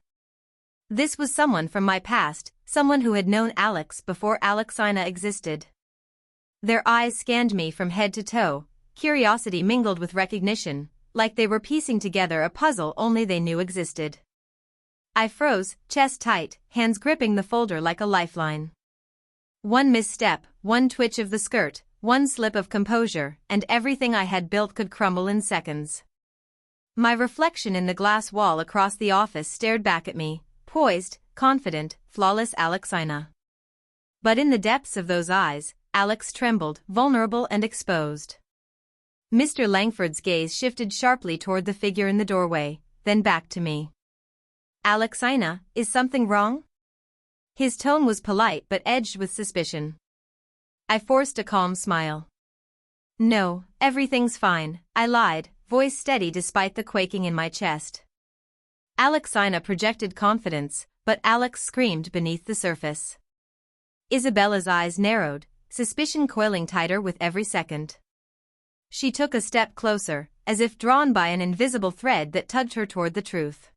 This was someone from my past, someone who had known Alex before Alexina existed. Their eyes scanned me from head to toe, curiosity mingled with recognition, like they were piecing together a puzzle only they knew existed. I froze, chest tight, hands gripping the folder like a lifeline. One misstep, one twitch of the skirt, one slip of composure, and everything I had built could crumble in seconds. My reflection in the glass wall across the office stared back at me, poised, confident, flawless Alexina. But in the depths of those eyes, Alex trembled, vulnerable and exposed. Mr. Langford's gaze shifted sharply toward the figure in the doorway, then back to me. Alexina, is something wrong? His tone was polite but edged with suspicion. I forced a calm smile. No, everything's fine, I lied, voice steady despite the quaking in my chest. Alexina projected confidence, but Alex screamed beneath the surface. Isabella's eyes narrowed, suspicion coiling tighter with every second. She took a step closer, as if drawn by an invisible thread that tugged her toward the truth.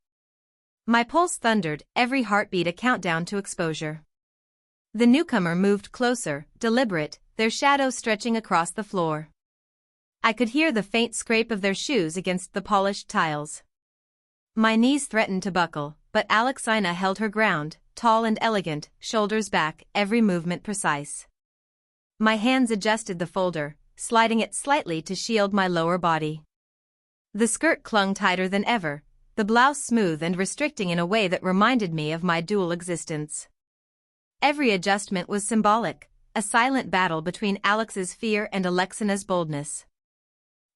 My pulse thundered, every heartbeat a countdown to exposure. The newcomer moved closer, deliberate, their shadow stretching across the floor. I could hear the faint scrape of their shoes against the polished tiles. My knees threatened to buckle, but Alexina held her ground, tall and elegant, shoulders back, every movement precise. My hands adjusted the folder, sliding it slightly to shield my lower body. The skirt clung tighter than ever, the blouse smooth and restricting in a way that reminded me of my dual existence. Every adjustment was symbolic, a silent battle between Alex's fear and Alexina's boldness.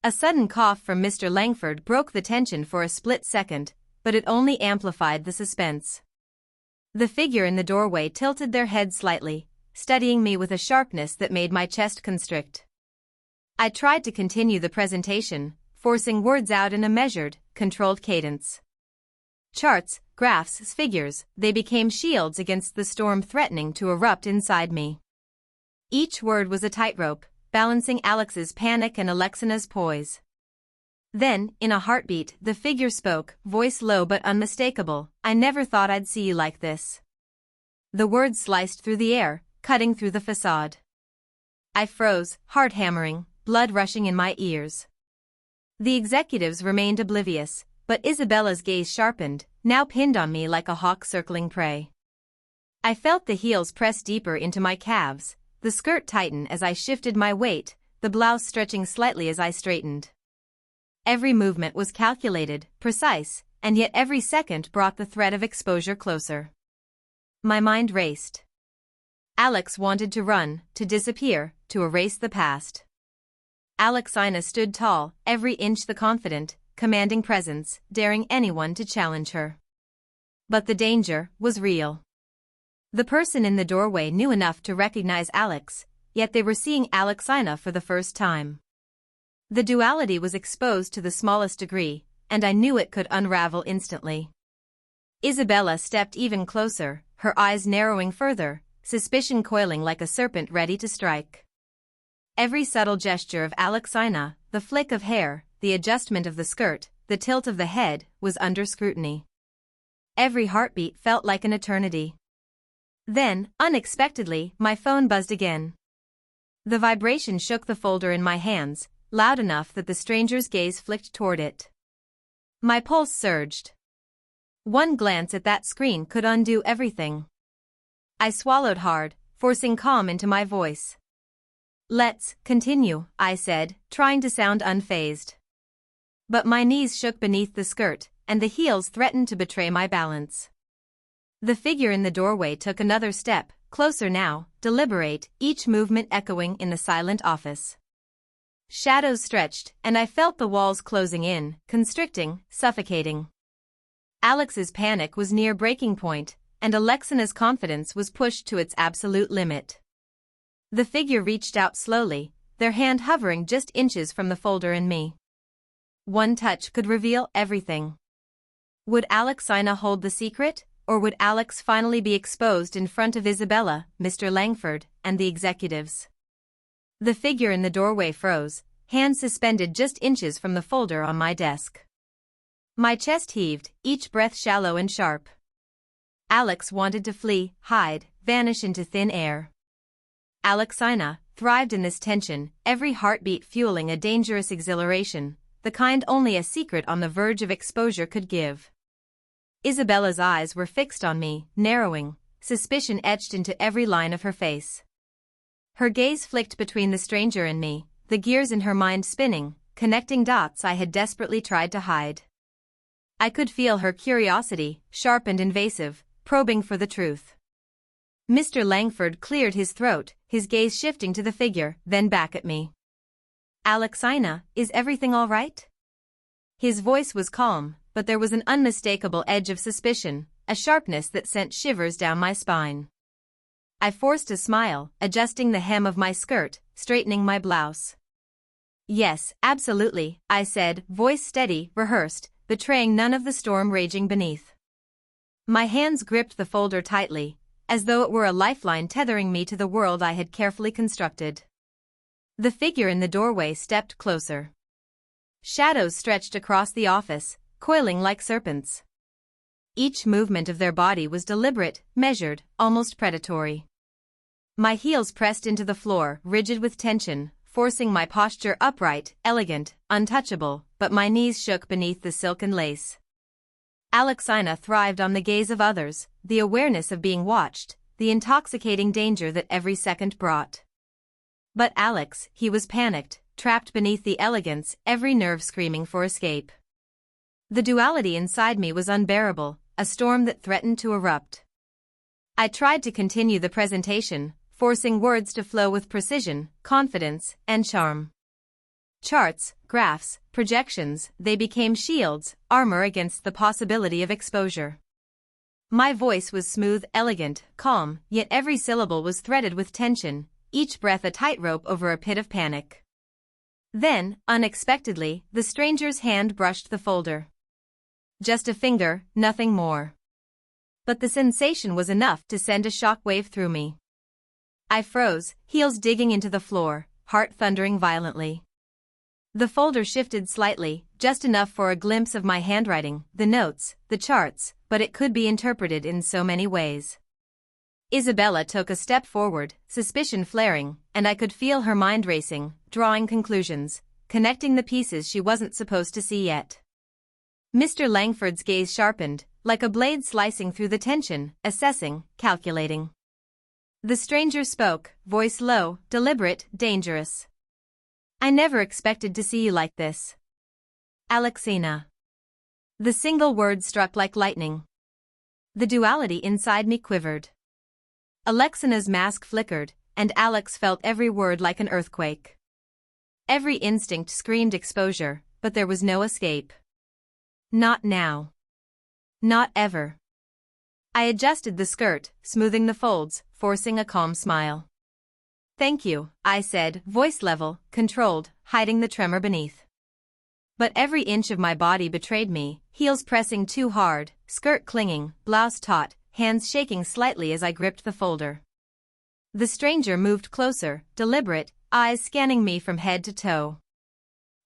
A sudden cough from Mr. Langford broke the tension for a split second, but it only amplified the suspense. The figure in the doorway tilted their head slightly, studying me with a sharpness that made my chest constrict. I tried to continue the presentation, forcing words out in a measured, controlled cadence. Charts, graphs, figures, they became shields against the storm threatening to erupt inside me. Each word was a tightrope, balancing Alex's panic and Alexina's poise. Then, in a heartbeat, the figure spoke, voice low but unmistakable, "I never thought I'd see you like this." The words sliced through the air, cutting through the facade. I froze, heart hammering, blood rushing in my ears. The executives remained oblivious, but Isabella's gaze sharpened, now pinned on me like a hawk circling prey. I felt the heels press deeper into my calves, the skirt tighten as I shifted my weight, the blouse stretching slightly as I straightened. Every movement was calculated, precise, and yet every second brought the threat of exposure closer. My mind raced. Alex wanted to run, to disappear, to erase the past. Alexina stood tall, every inch the confident, commanding presence, daring anyone to challenge her. But the danger was real. The person in the doorway knew enough to recognize Alex, yet they were seeing Alexina for the first time. The duality was exposed to the smallest degree, and I knew it could unravel instantly. Isabella stepped even closer, her eyes narrowing further, suspicion coiling like a serpent ready to strike. Every subtle gesture of Alexina, the flick of hair, the adjustment of the skirt, the tilt of the head, was under scrutiny. Every heartbeat felt like an eternity. Then, unexpectedly, my phone buzzed again. The vibration shook the folder in my hands, loud enough that the stranger's gaze flicked toward it. My pulse surged. One glance at that screen could undo everything. I swallowed hard, forcing calm into my voice. "Let's continue," I said, trying to sound unfazed. But my knees shook beneath the skirt, and the heels threatened to betray my balance. The figure in the doorway took another step, closer now, deliberate, each movement echoing in the silent office. Shadows stretched, and I felt the walls closing in, constricting, suffocating. Alex's panic was near breaking point, and Alexina's confidence was pushed to its absolute limit. The figure reached out slowly, their hand hovering just inches from the folder and me. One touch could reveal everything. Would Alexina hold the secret, or would Alex finally be exposed in front of Isabella, Mr. Langford, and the executives? The figure in the doorway froze, hands suspended just inches from the folder on my desk. My chest heaved, each breath shallow and sharp. Alex wanted to flee, hide, vanish into thin air. Alexina thrived in this tension, every heartbeat fueling a dangerous exhilaration, the kind only a secret on the verge of exposure could give. Isabella's eyes were fixed on me, narrowing, suspicion etched into every line of her face. Her gaze flicked between the stranger and me, the gears in her mind spinning, connecting dots I had desperately tried to hide. I could feel her curiosity, sharp and invasive, probing for the truth. Mr. Langford cleared his throat, his gaze shifting to the figure, then back at me. "Alexina, is everything all right?" His voice was calm, but there was an unmistakable edge of suspicion, a sharpness that sent shivers down my spine. I forced a smile, adjusting the hem of my skirt, straightening my blouse. "Yes, absolutely," I said, voice steady, rehearsed, betraying none of the storm raging beneath. My hands gripped the folder tightly, as though it were a lifeline tethering me to the world I had carefully constructed. The figure in the doorway stepped closer. Shadows stretched across the office, coiling like serpents. Each movement of their body was deliberate, measured, almost predatory. My heels pressed into the floor, rigid with tension, forcing my posture upright, elegant, untouchable, but my knees shook beneath the silken lace. Alexina thrived on the gaze of others, the awareness of being watched, the intoxicating danger that every second brought. But Alex, he was panicked, trapped beneath the elegance, every nerve screaming for escape. The duality inside me was unbearable, a storm that threatened to erupt. I tried to continue the presentation, forcing words to flow with precision, confidence, and charm. Charts, graphs, projections, they became shields, armor against the possibility of exposure. My voice was smooth, elegant, calm, yet every syllable was threaded with tension, each breath a tightrope over a pit of panic. Then, unexpectedly, the stranger's hand brushed the folder. Just a finger, nothing more. But the sensation was enough to send a shockwave through me. I froze, heels digging into the floor, heart thundering violently. The folder shifted slightly, just enough for a glimpse of my handwriting, the notes, the charts, but it could be interpreted in so many ways. Isabella took a step forward, suspicion flaring, and I could feel her mind racing, drawing conclusions, connecting the pieces she wasn't supposed to see yet. Mr. Langford's gaze sharpened, like a blade slicing through the tension, assessing, calculating. The stranger spoke, voice low, deliberate, dangerous. I never expected to see you like this. Alexina. The single word struck like lightning. The duality inside me quivered. Alexina's mask flickered, and Alex felt every word like an earthquake. Every instinct screamed exposure, but there was no escape. Not now. Not ever. I adjusted the skirt, smoothing the folds, forcing a calm smile. Thank you, I said, voice level, controlled, hiding the tremor beneath. But every inch of my body betrayed me, heels pressing too hard, skirt clinging, blouse taut, hands shaking slightly as I gripped the folder. The stranger moved closer, deliberate, eyes scanning me from head to toe.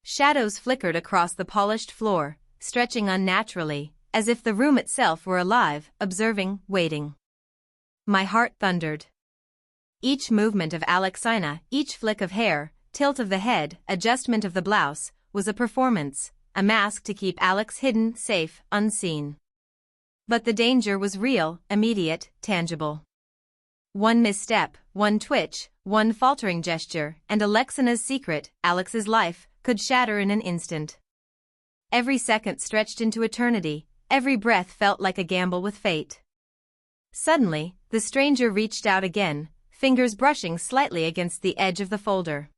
Shadows flickered across the polished floor, stretching unnaturally, as if the room itself were alive, observing, waiting. My heart thundered. Each movement of Alexina, each flick of hair, tilt of the head, adjustment of the blouse, was a performance, a mask to keep Alex hidden, safe, unseen. But the danger was real, immediate, tangible. One misstep, one twitch, one faltering gesture, and Alexina's secret, Alex's life, could shatter in an instant. Every second stretched into eternity, every breath felt like a gamble with fate. Suddenly, the stranger reached out again, fingers brushing slightly against the edge of the folder.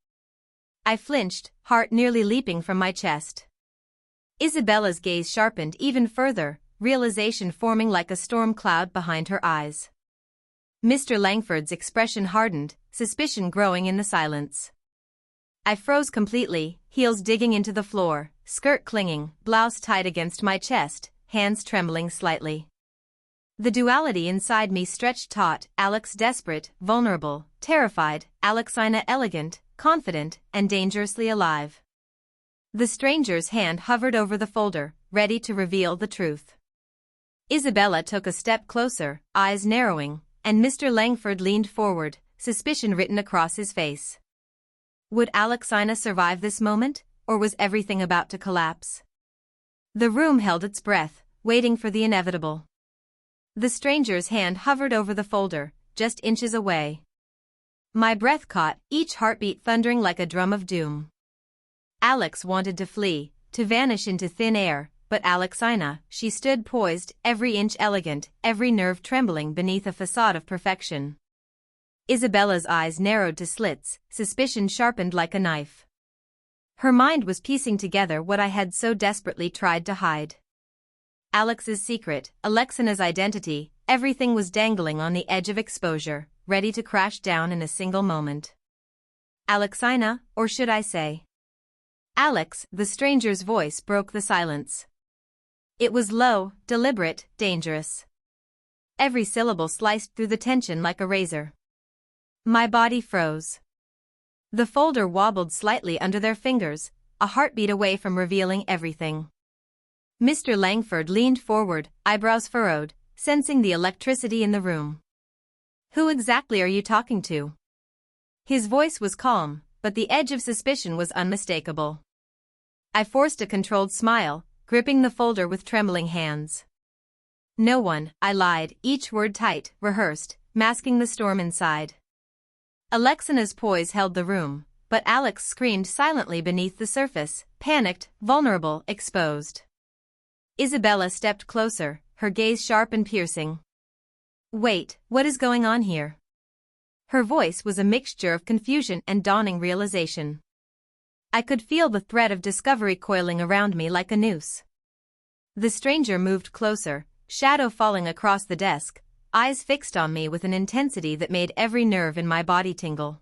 I flinched, heart nearly leaping from my chest. Isabella's gaze sharpened even further, realization forming like a storm cloud behind her eyes. Mr. Langford's expression hardened, suspicion growing in the silence. I froze completely, heels digging into the floor, skirt clinging, blouse tight against my chest, hands trembling slightly. The duality inside me stretched taut, Alex desperate, vulnerable, terrified, Alexina elegant, confident, and dangerously alive. The stranger's hand hovered over the folder, ready to reveal the truth. Isabella took a step closer, eyes narrowing, and Mr. Langford leaned forward, suspicion written across his face. Would Alexina survive this moment, or was everything about to collapse? The room held its breath, waiting for the inevitable. The stranger's hand hovered over the folder, just inches away. My breath caught, each heartbeat thundering like a drum of doom. Alex wanted to flee, to vanish into thin air, but Alexina, she stood poised, every inch elegant, every nerve trembling beneath a facade of perfection. Isabella's eyes narrowed to slits, suspicion sharpened like a knife. Her mind was piecing together what I had so desperately tried to hide. Alex's secret, Alexina's identity, everything was dangling on the edge of exposure, ready to crash down in a single moment. Alexina, or should I say Alex, the stranger's voice broke the silence. It was low, deliberate, dangerous. Every syllable sliced through the tension like a razor. My body froze. The folder wobbled slightly under their fingers, a heartbeat away from revealing everything. Mr. Langford leaned forward, eyebrows furrowed, sensing the electricity in the room. Who exactly are you talking to? His voice was calm, but the edge of suspicion was unmistakable. I forced a controlled smile, gripping the folder with trembling hands. No one, I lied, each word tight, rehearsed, masking the storm inside. Alexina's poise held the room, but Alex screamed silently beneath the surface, panicked, vulnerable, exposed. Isabella stepped closer, her gaze sharp and piercing. Wait, what is going on here? Her voice was a mixture of confusion and dawning realization. I could feel the thread of discovery coiling around me like a noose. The stranger moved closer, shadow falling across the desk, eyes fixed on me with an intensity that made every nerve in my body tingle.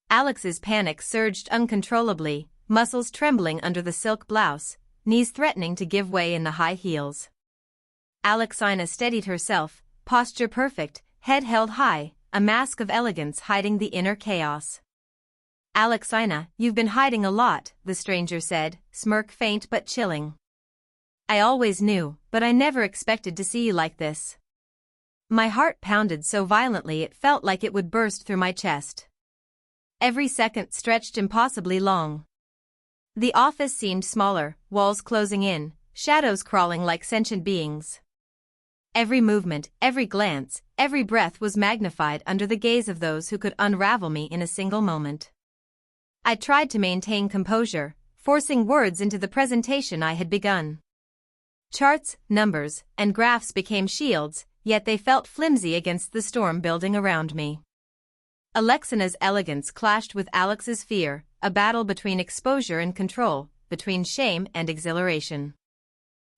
Alex's panic surged uncontrollably, muscles trembling under the silk blouse, knees threatening to give way in the high heels. Alexina steadied herself, posture perfect, head held high, a mask of elegance hiding the inner chaos. Alexina, you've been hiding a lot, the stranger said, smirk faint but chilling. I always knew, but I never expected to see you like this. My heart pounded so violently it felt like it would burst through my chest. Every second stretched impossibly long. The office seemed smaller, walls closing in, shadows crawling like sentient beings. Every movement, every glance, every breath was magnified under the gaze of those who could unravel me in a single moment. I tried to maintain composure, forcing words into the presentation I had begun. Charts, numbers, and graphs became shields, yet they felt flimsy against the storm building around me. Alexina's elegance clashed with Alex's fear, a battle between exposure and control, between shame and exhilaration.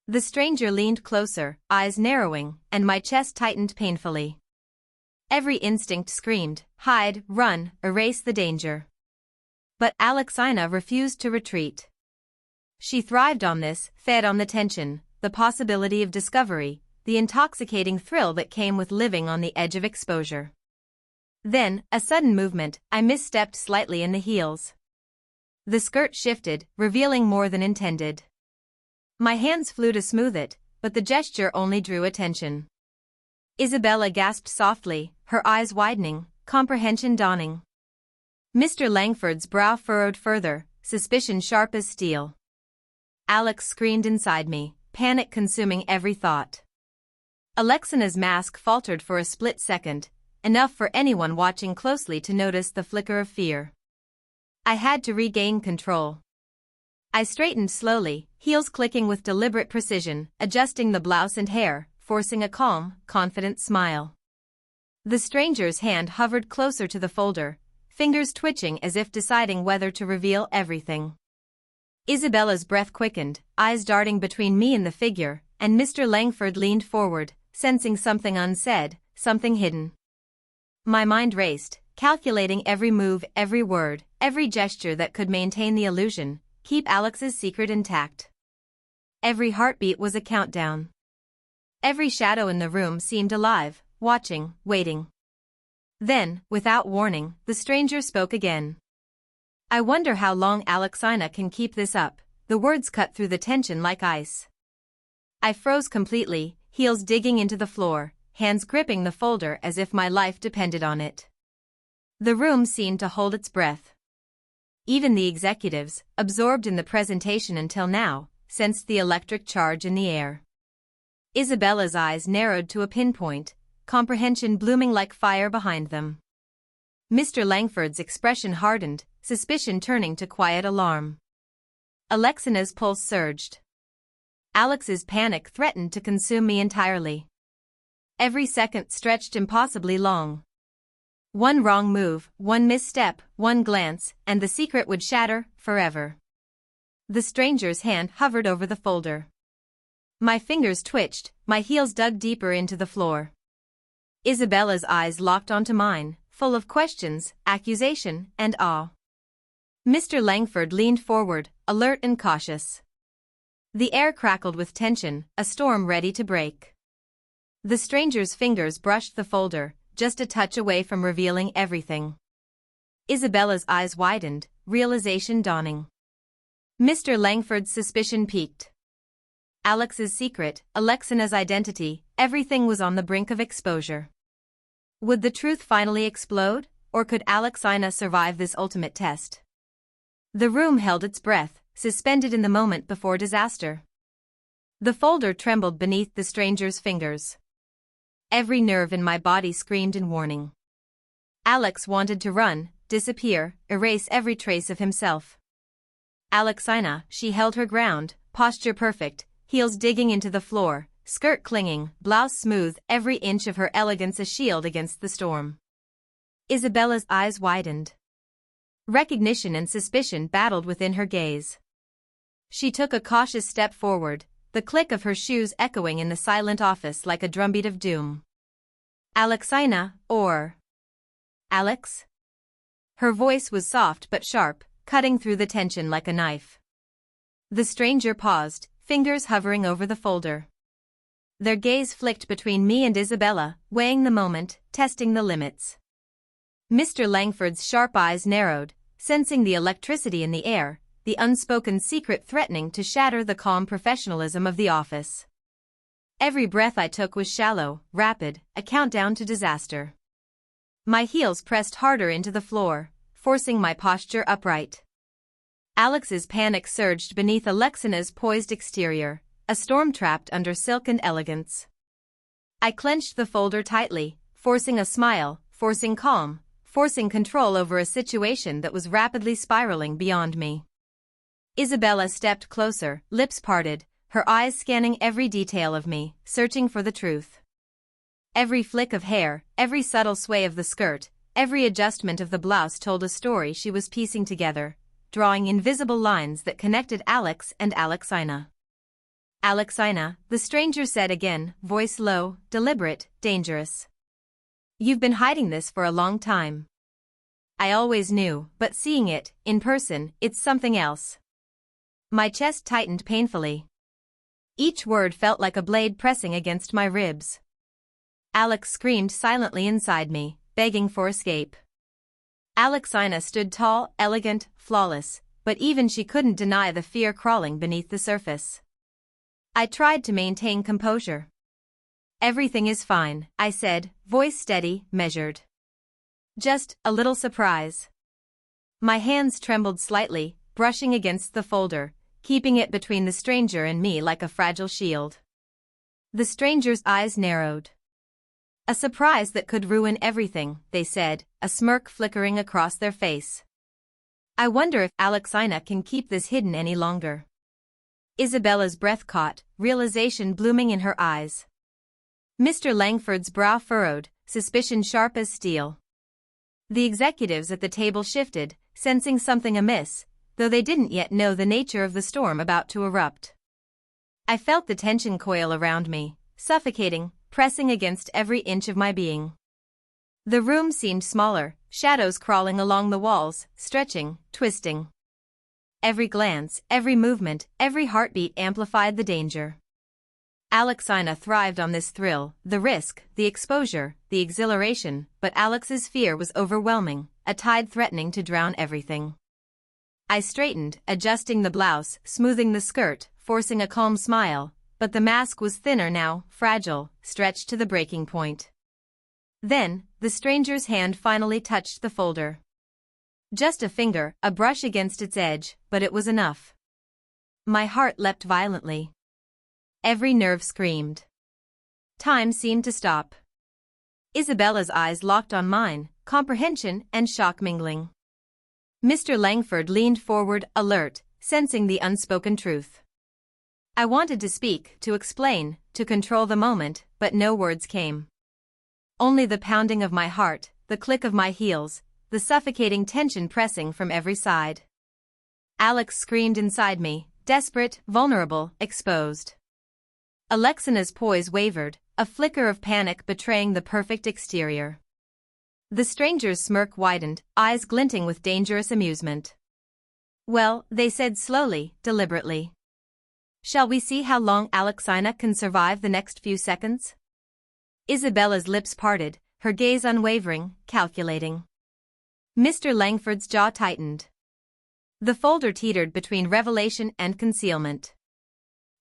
The stranger leaned closer, eyes narrowing, and my chest tightened painfully. Every instinct screamed, hide, run, erase the danger. But Alexina refused to retreat. She thrived on this, fed on the tension, the possibility of discovery, the intoxicating thrill that came with living on the edge of exposure. Then, a sudden movement, I misstepped slightly in the heels. The skirt shifted, revealing more than intended. My hands flew to smooth it, but the gesture only drew attention. Isabella gasped softly, her eyes widening, comprehension dawning. Mr. Langford's brow furrowed further, suspicion sharp as steel. Alex screamed inside me, panic consuming every thought. Alexina's mask faltered for a split second, enough for anyone watching closely to notice the flicker of fear. I had to regain control. I straightened slowly, heels clicking with deliberate precision, adjusting the blouse and hair, forcing a calm, confident smile. The stranger's hand hovered closer to the folder, fingers twitching as if deciding whether to reveal everything. Isabella's breath quickened, eyes darting between me and the figure, and Mr. Langford leaned forward, sensing something unsaid, something hidden. My mind raced, calculating every move, every word, every gesture that could maintain the illusion, keep Alex's secret intact. Every heartbeat was a countdown. Every shadow in the room seemed alive, watching, waiting. Then, without warning, the stranger spoke again. I wonder how long Alexina can keep this up, the words cut through the tension like ice. I froze completely, heels digging into the floor, hands gripping the folder as if my life depended on it. The room seemed to hold its breath. Even the executives, absorbed in the presentation until now, sensed the electric charge in the air. Isabella's eyes narrowed to a pinpoint, comprehension blooming like fire behind them. Mr. Langford's expression hardened, suspicion turning to quiet alarm. Alexina's pulse surged. Alex's panic threatened to consume me entirely. Every second stretched impossibly long. One wrong move, one misstep, one glance, and the secret would shatter, forever. The stranger's hand hovered over the folder. My fingers twitched, my heels dug deeper into the floor. Isabella's eyes locked onto mine, full of questions, accusation, and awe. Mr. Langford leaned forward, alert and cautious. The air crackled with tension, a storm ready to break. The stranger's fingers brushed the folder, just a touch away from revealing everything. Isabella's eyes widened, realization dawning. Mr. Langford's suspicion peaked. Alex's secret, Alexina's identity, everything was on the brink of exposure. Would the truth finally explode, or could Alexina survive this ultimate test? The room held its breath, suspended in the moment before disaster. The folder trembled beneath the stranger's fingers. Every nerve in my body screamed in warning. Alex wanted to run, disappear, erase every trace of himself. Alexina, she held her ground, posture perfect, heels digging into the floor, skirt clinging, blouse smooth, every inch of her elegance a shield against the storm. Isabella's eyes widened. Recognition and suspicion battled within her gaze. She took a cautious step forward, the click of her shoes echoing in the silent office like a drumbeat of doom. Alexina, or Alex? Her voice was soft but sharp, cutting through the tension like a knife. The stranger paused, fingers hovering over the folder. Their gaze flicked between me and Isabella, weighing the moment, testing the limits. Mr. Langford's sharp eyes narrowed, sensing the electricity in the air, the unspoken secret threatening to shatter the calm professionalism of the office. Every breath I took was shallow, rapid, a countdown to disaster. My heels pressed harder into the floor, forcing my posture upright. Alex's panic surged beneath Alexina's poised exterior, a storm trapped under silken elegance. I clenched the folder tightly, forcing a smile, forcing calm, forcing control over a situation that was rapidly spiraling beyond me. Isabella stepped closer, lips parted, her eyes scanning every detail of me, searching for the truth. Every flick of hair, every subtle sway of the skirt, every adjustment of the blouse told a story she was piecing together, drawing invisible lines that connected Alex and Alexina. Alexina, the stranger said again, voice low, deliberate, dangerous. You've been hiding this for a long time. I always knew, but seeing it, in person, it's something else. My chest tightened painfully. Each word felt like a blade pressing against my ribs. Alex screamed silently inside me, begging for escape. Alexina stood tall, elegant, flawless, but even she couldn't deny the fear crawling beneath the surface. I tried to maintain composure. Everything is fine, I said, voice steady, measured. Just a little surprise. My hands trembled slightly, brushing against the folder, keeping it between the stranger and me like a fragile shield. The stranger's eyes narrowed. A surprise that could ruin everything, they said, a smirk flickering across their face. I wonder if Alexina can keep this hidden any longer. Isabella's breath caught, realization blooming in her eyes. Mr. Langford's brow furrowed, suspicion sharp as steel. The executives at the table shifted, sensing something amiss, though they didn't yet know the nature of the storm about to erupt. I felt the tension coil around me, suffocating, pressing against every inch of my being. The room seemed smaller, shadows crawling along the walls, stretching, twisting. Every glance, every movement, every heartbeat amplified the danger. Alexina thrived on this thrill, the risk, the exposure, the exhilaration, but Alex's fear was overwhelming, a tide threatening to drown everything. I straightened, adjusting the blouse, smoothing the skirt, forcing a calm smile, but the mask was thinner now, fragile, stretched to the breaking point. Then, the stranger's hand finally touched the folder. Just a finger, a brush against its edge, but it was enough. My heart leapt violently. Every nerve screamed. Time seemed to stop. Isabella's eyes locked on mine, comprehension and shock mingling. Mr. Langford leaned forward, alert, sensing the unspoken truth. I wanted to speak, to explain, to control the moment, but no words came. Only the pounding of my heart, the click of my heels, the suffocating tension pressing from every side. Alex screamed inside me, desperate, vulnerable, exposed. Alexina's poise wavered, a flicker of panic betraying the perfect exterior. The stranger's smirk widened, eyes glinting with dangerous amusement. Well, they said slowly, deliberately. Shall we see how long Alexina can survive the next few seconds? Isabella's lips parted, her gaze unwavering, calculating. Mr. Langford's jaw tightened. The folder teetered between revelation and concealment.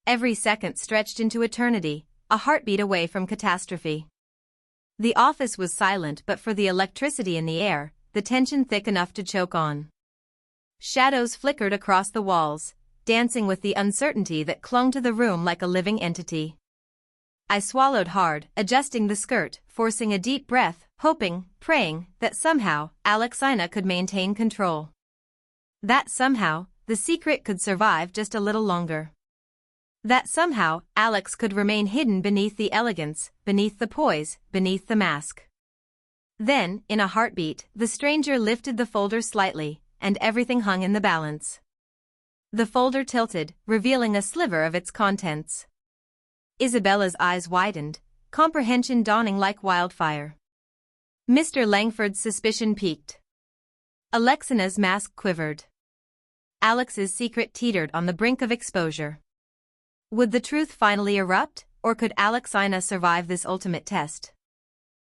Every second stretched into eternity, a heartbeat away from catastrophe. The office was silent but for the electricity in the air, the tension thick enough to choke on. Shadows flickered across the walls, dancing with the uncertainty that clung to the room like a living entity. I swallowed hard, adjusting the skirt, forcing a deep breath, hoping, praying, that somehow, Alexina could maintain control. That somehow, the secret could survive just a little longer. That somehow, Alex could remain hidden beneath the elegance, beneath the poise, beneath the mask. Then, in a heartbeat, the stranger lifted the folder slightly, and everything hung in the balance. The folder tilted, revealing a sliver of its contents. Isabella's eyes widened, comprehension dawning like wildfire. Mr. Langford's suspicion peaked. Alexina's mask quivered. Alex's secret teetered on the brink of exposure. Would the truth finally erupt, or could Alexina survive this ultimate test?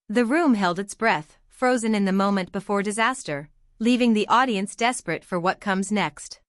The room held its breath, frozen in the moment before disaster, leaving the audience desperate for what comes next.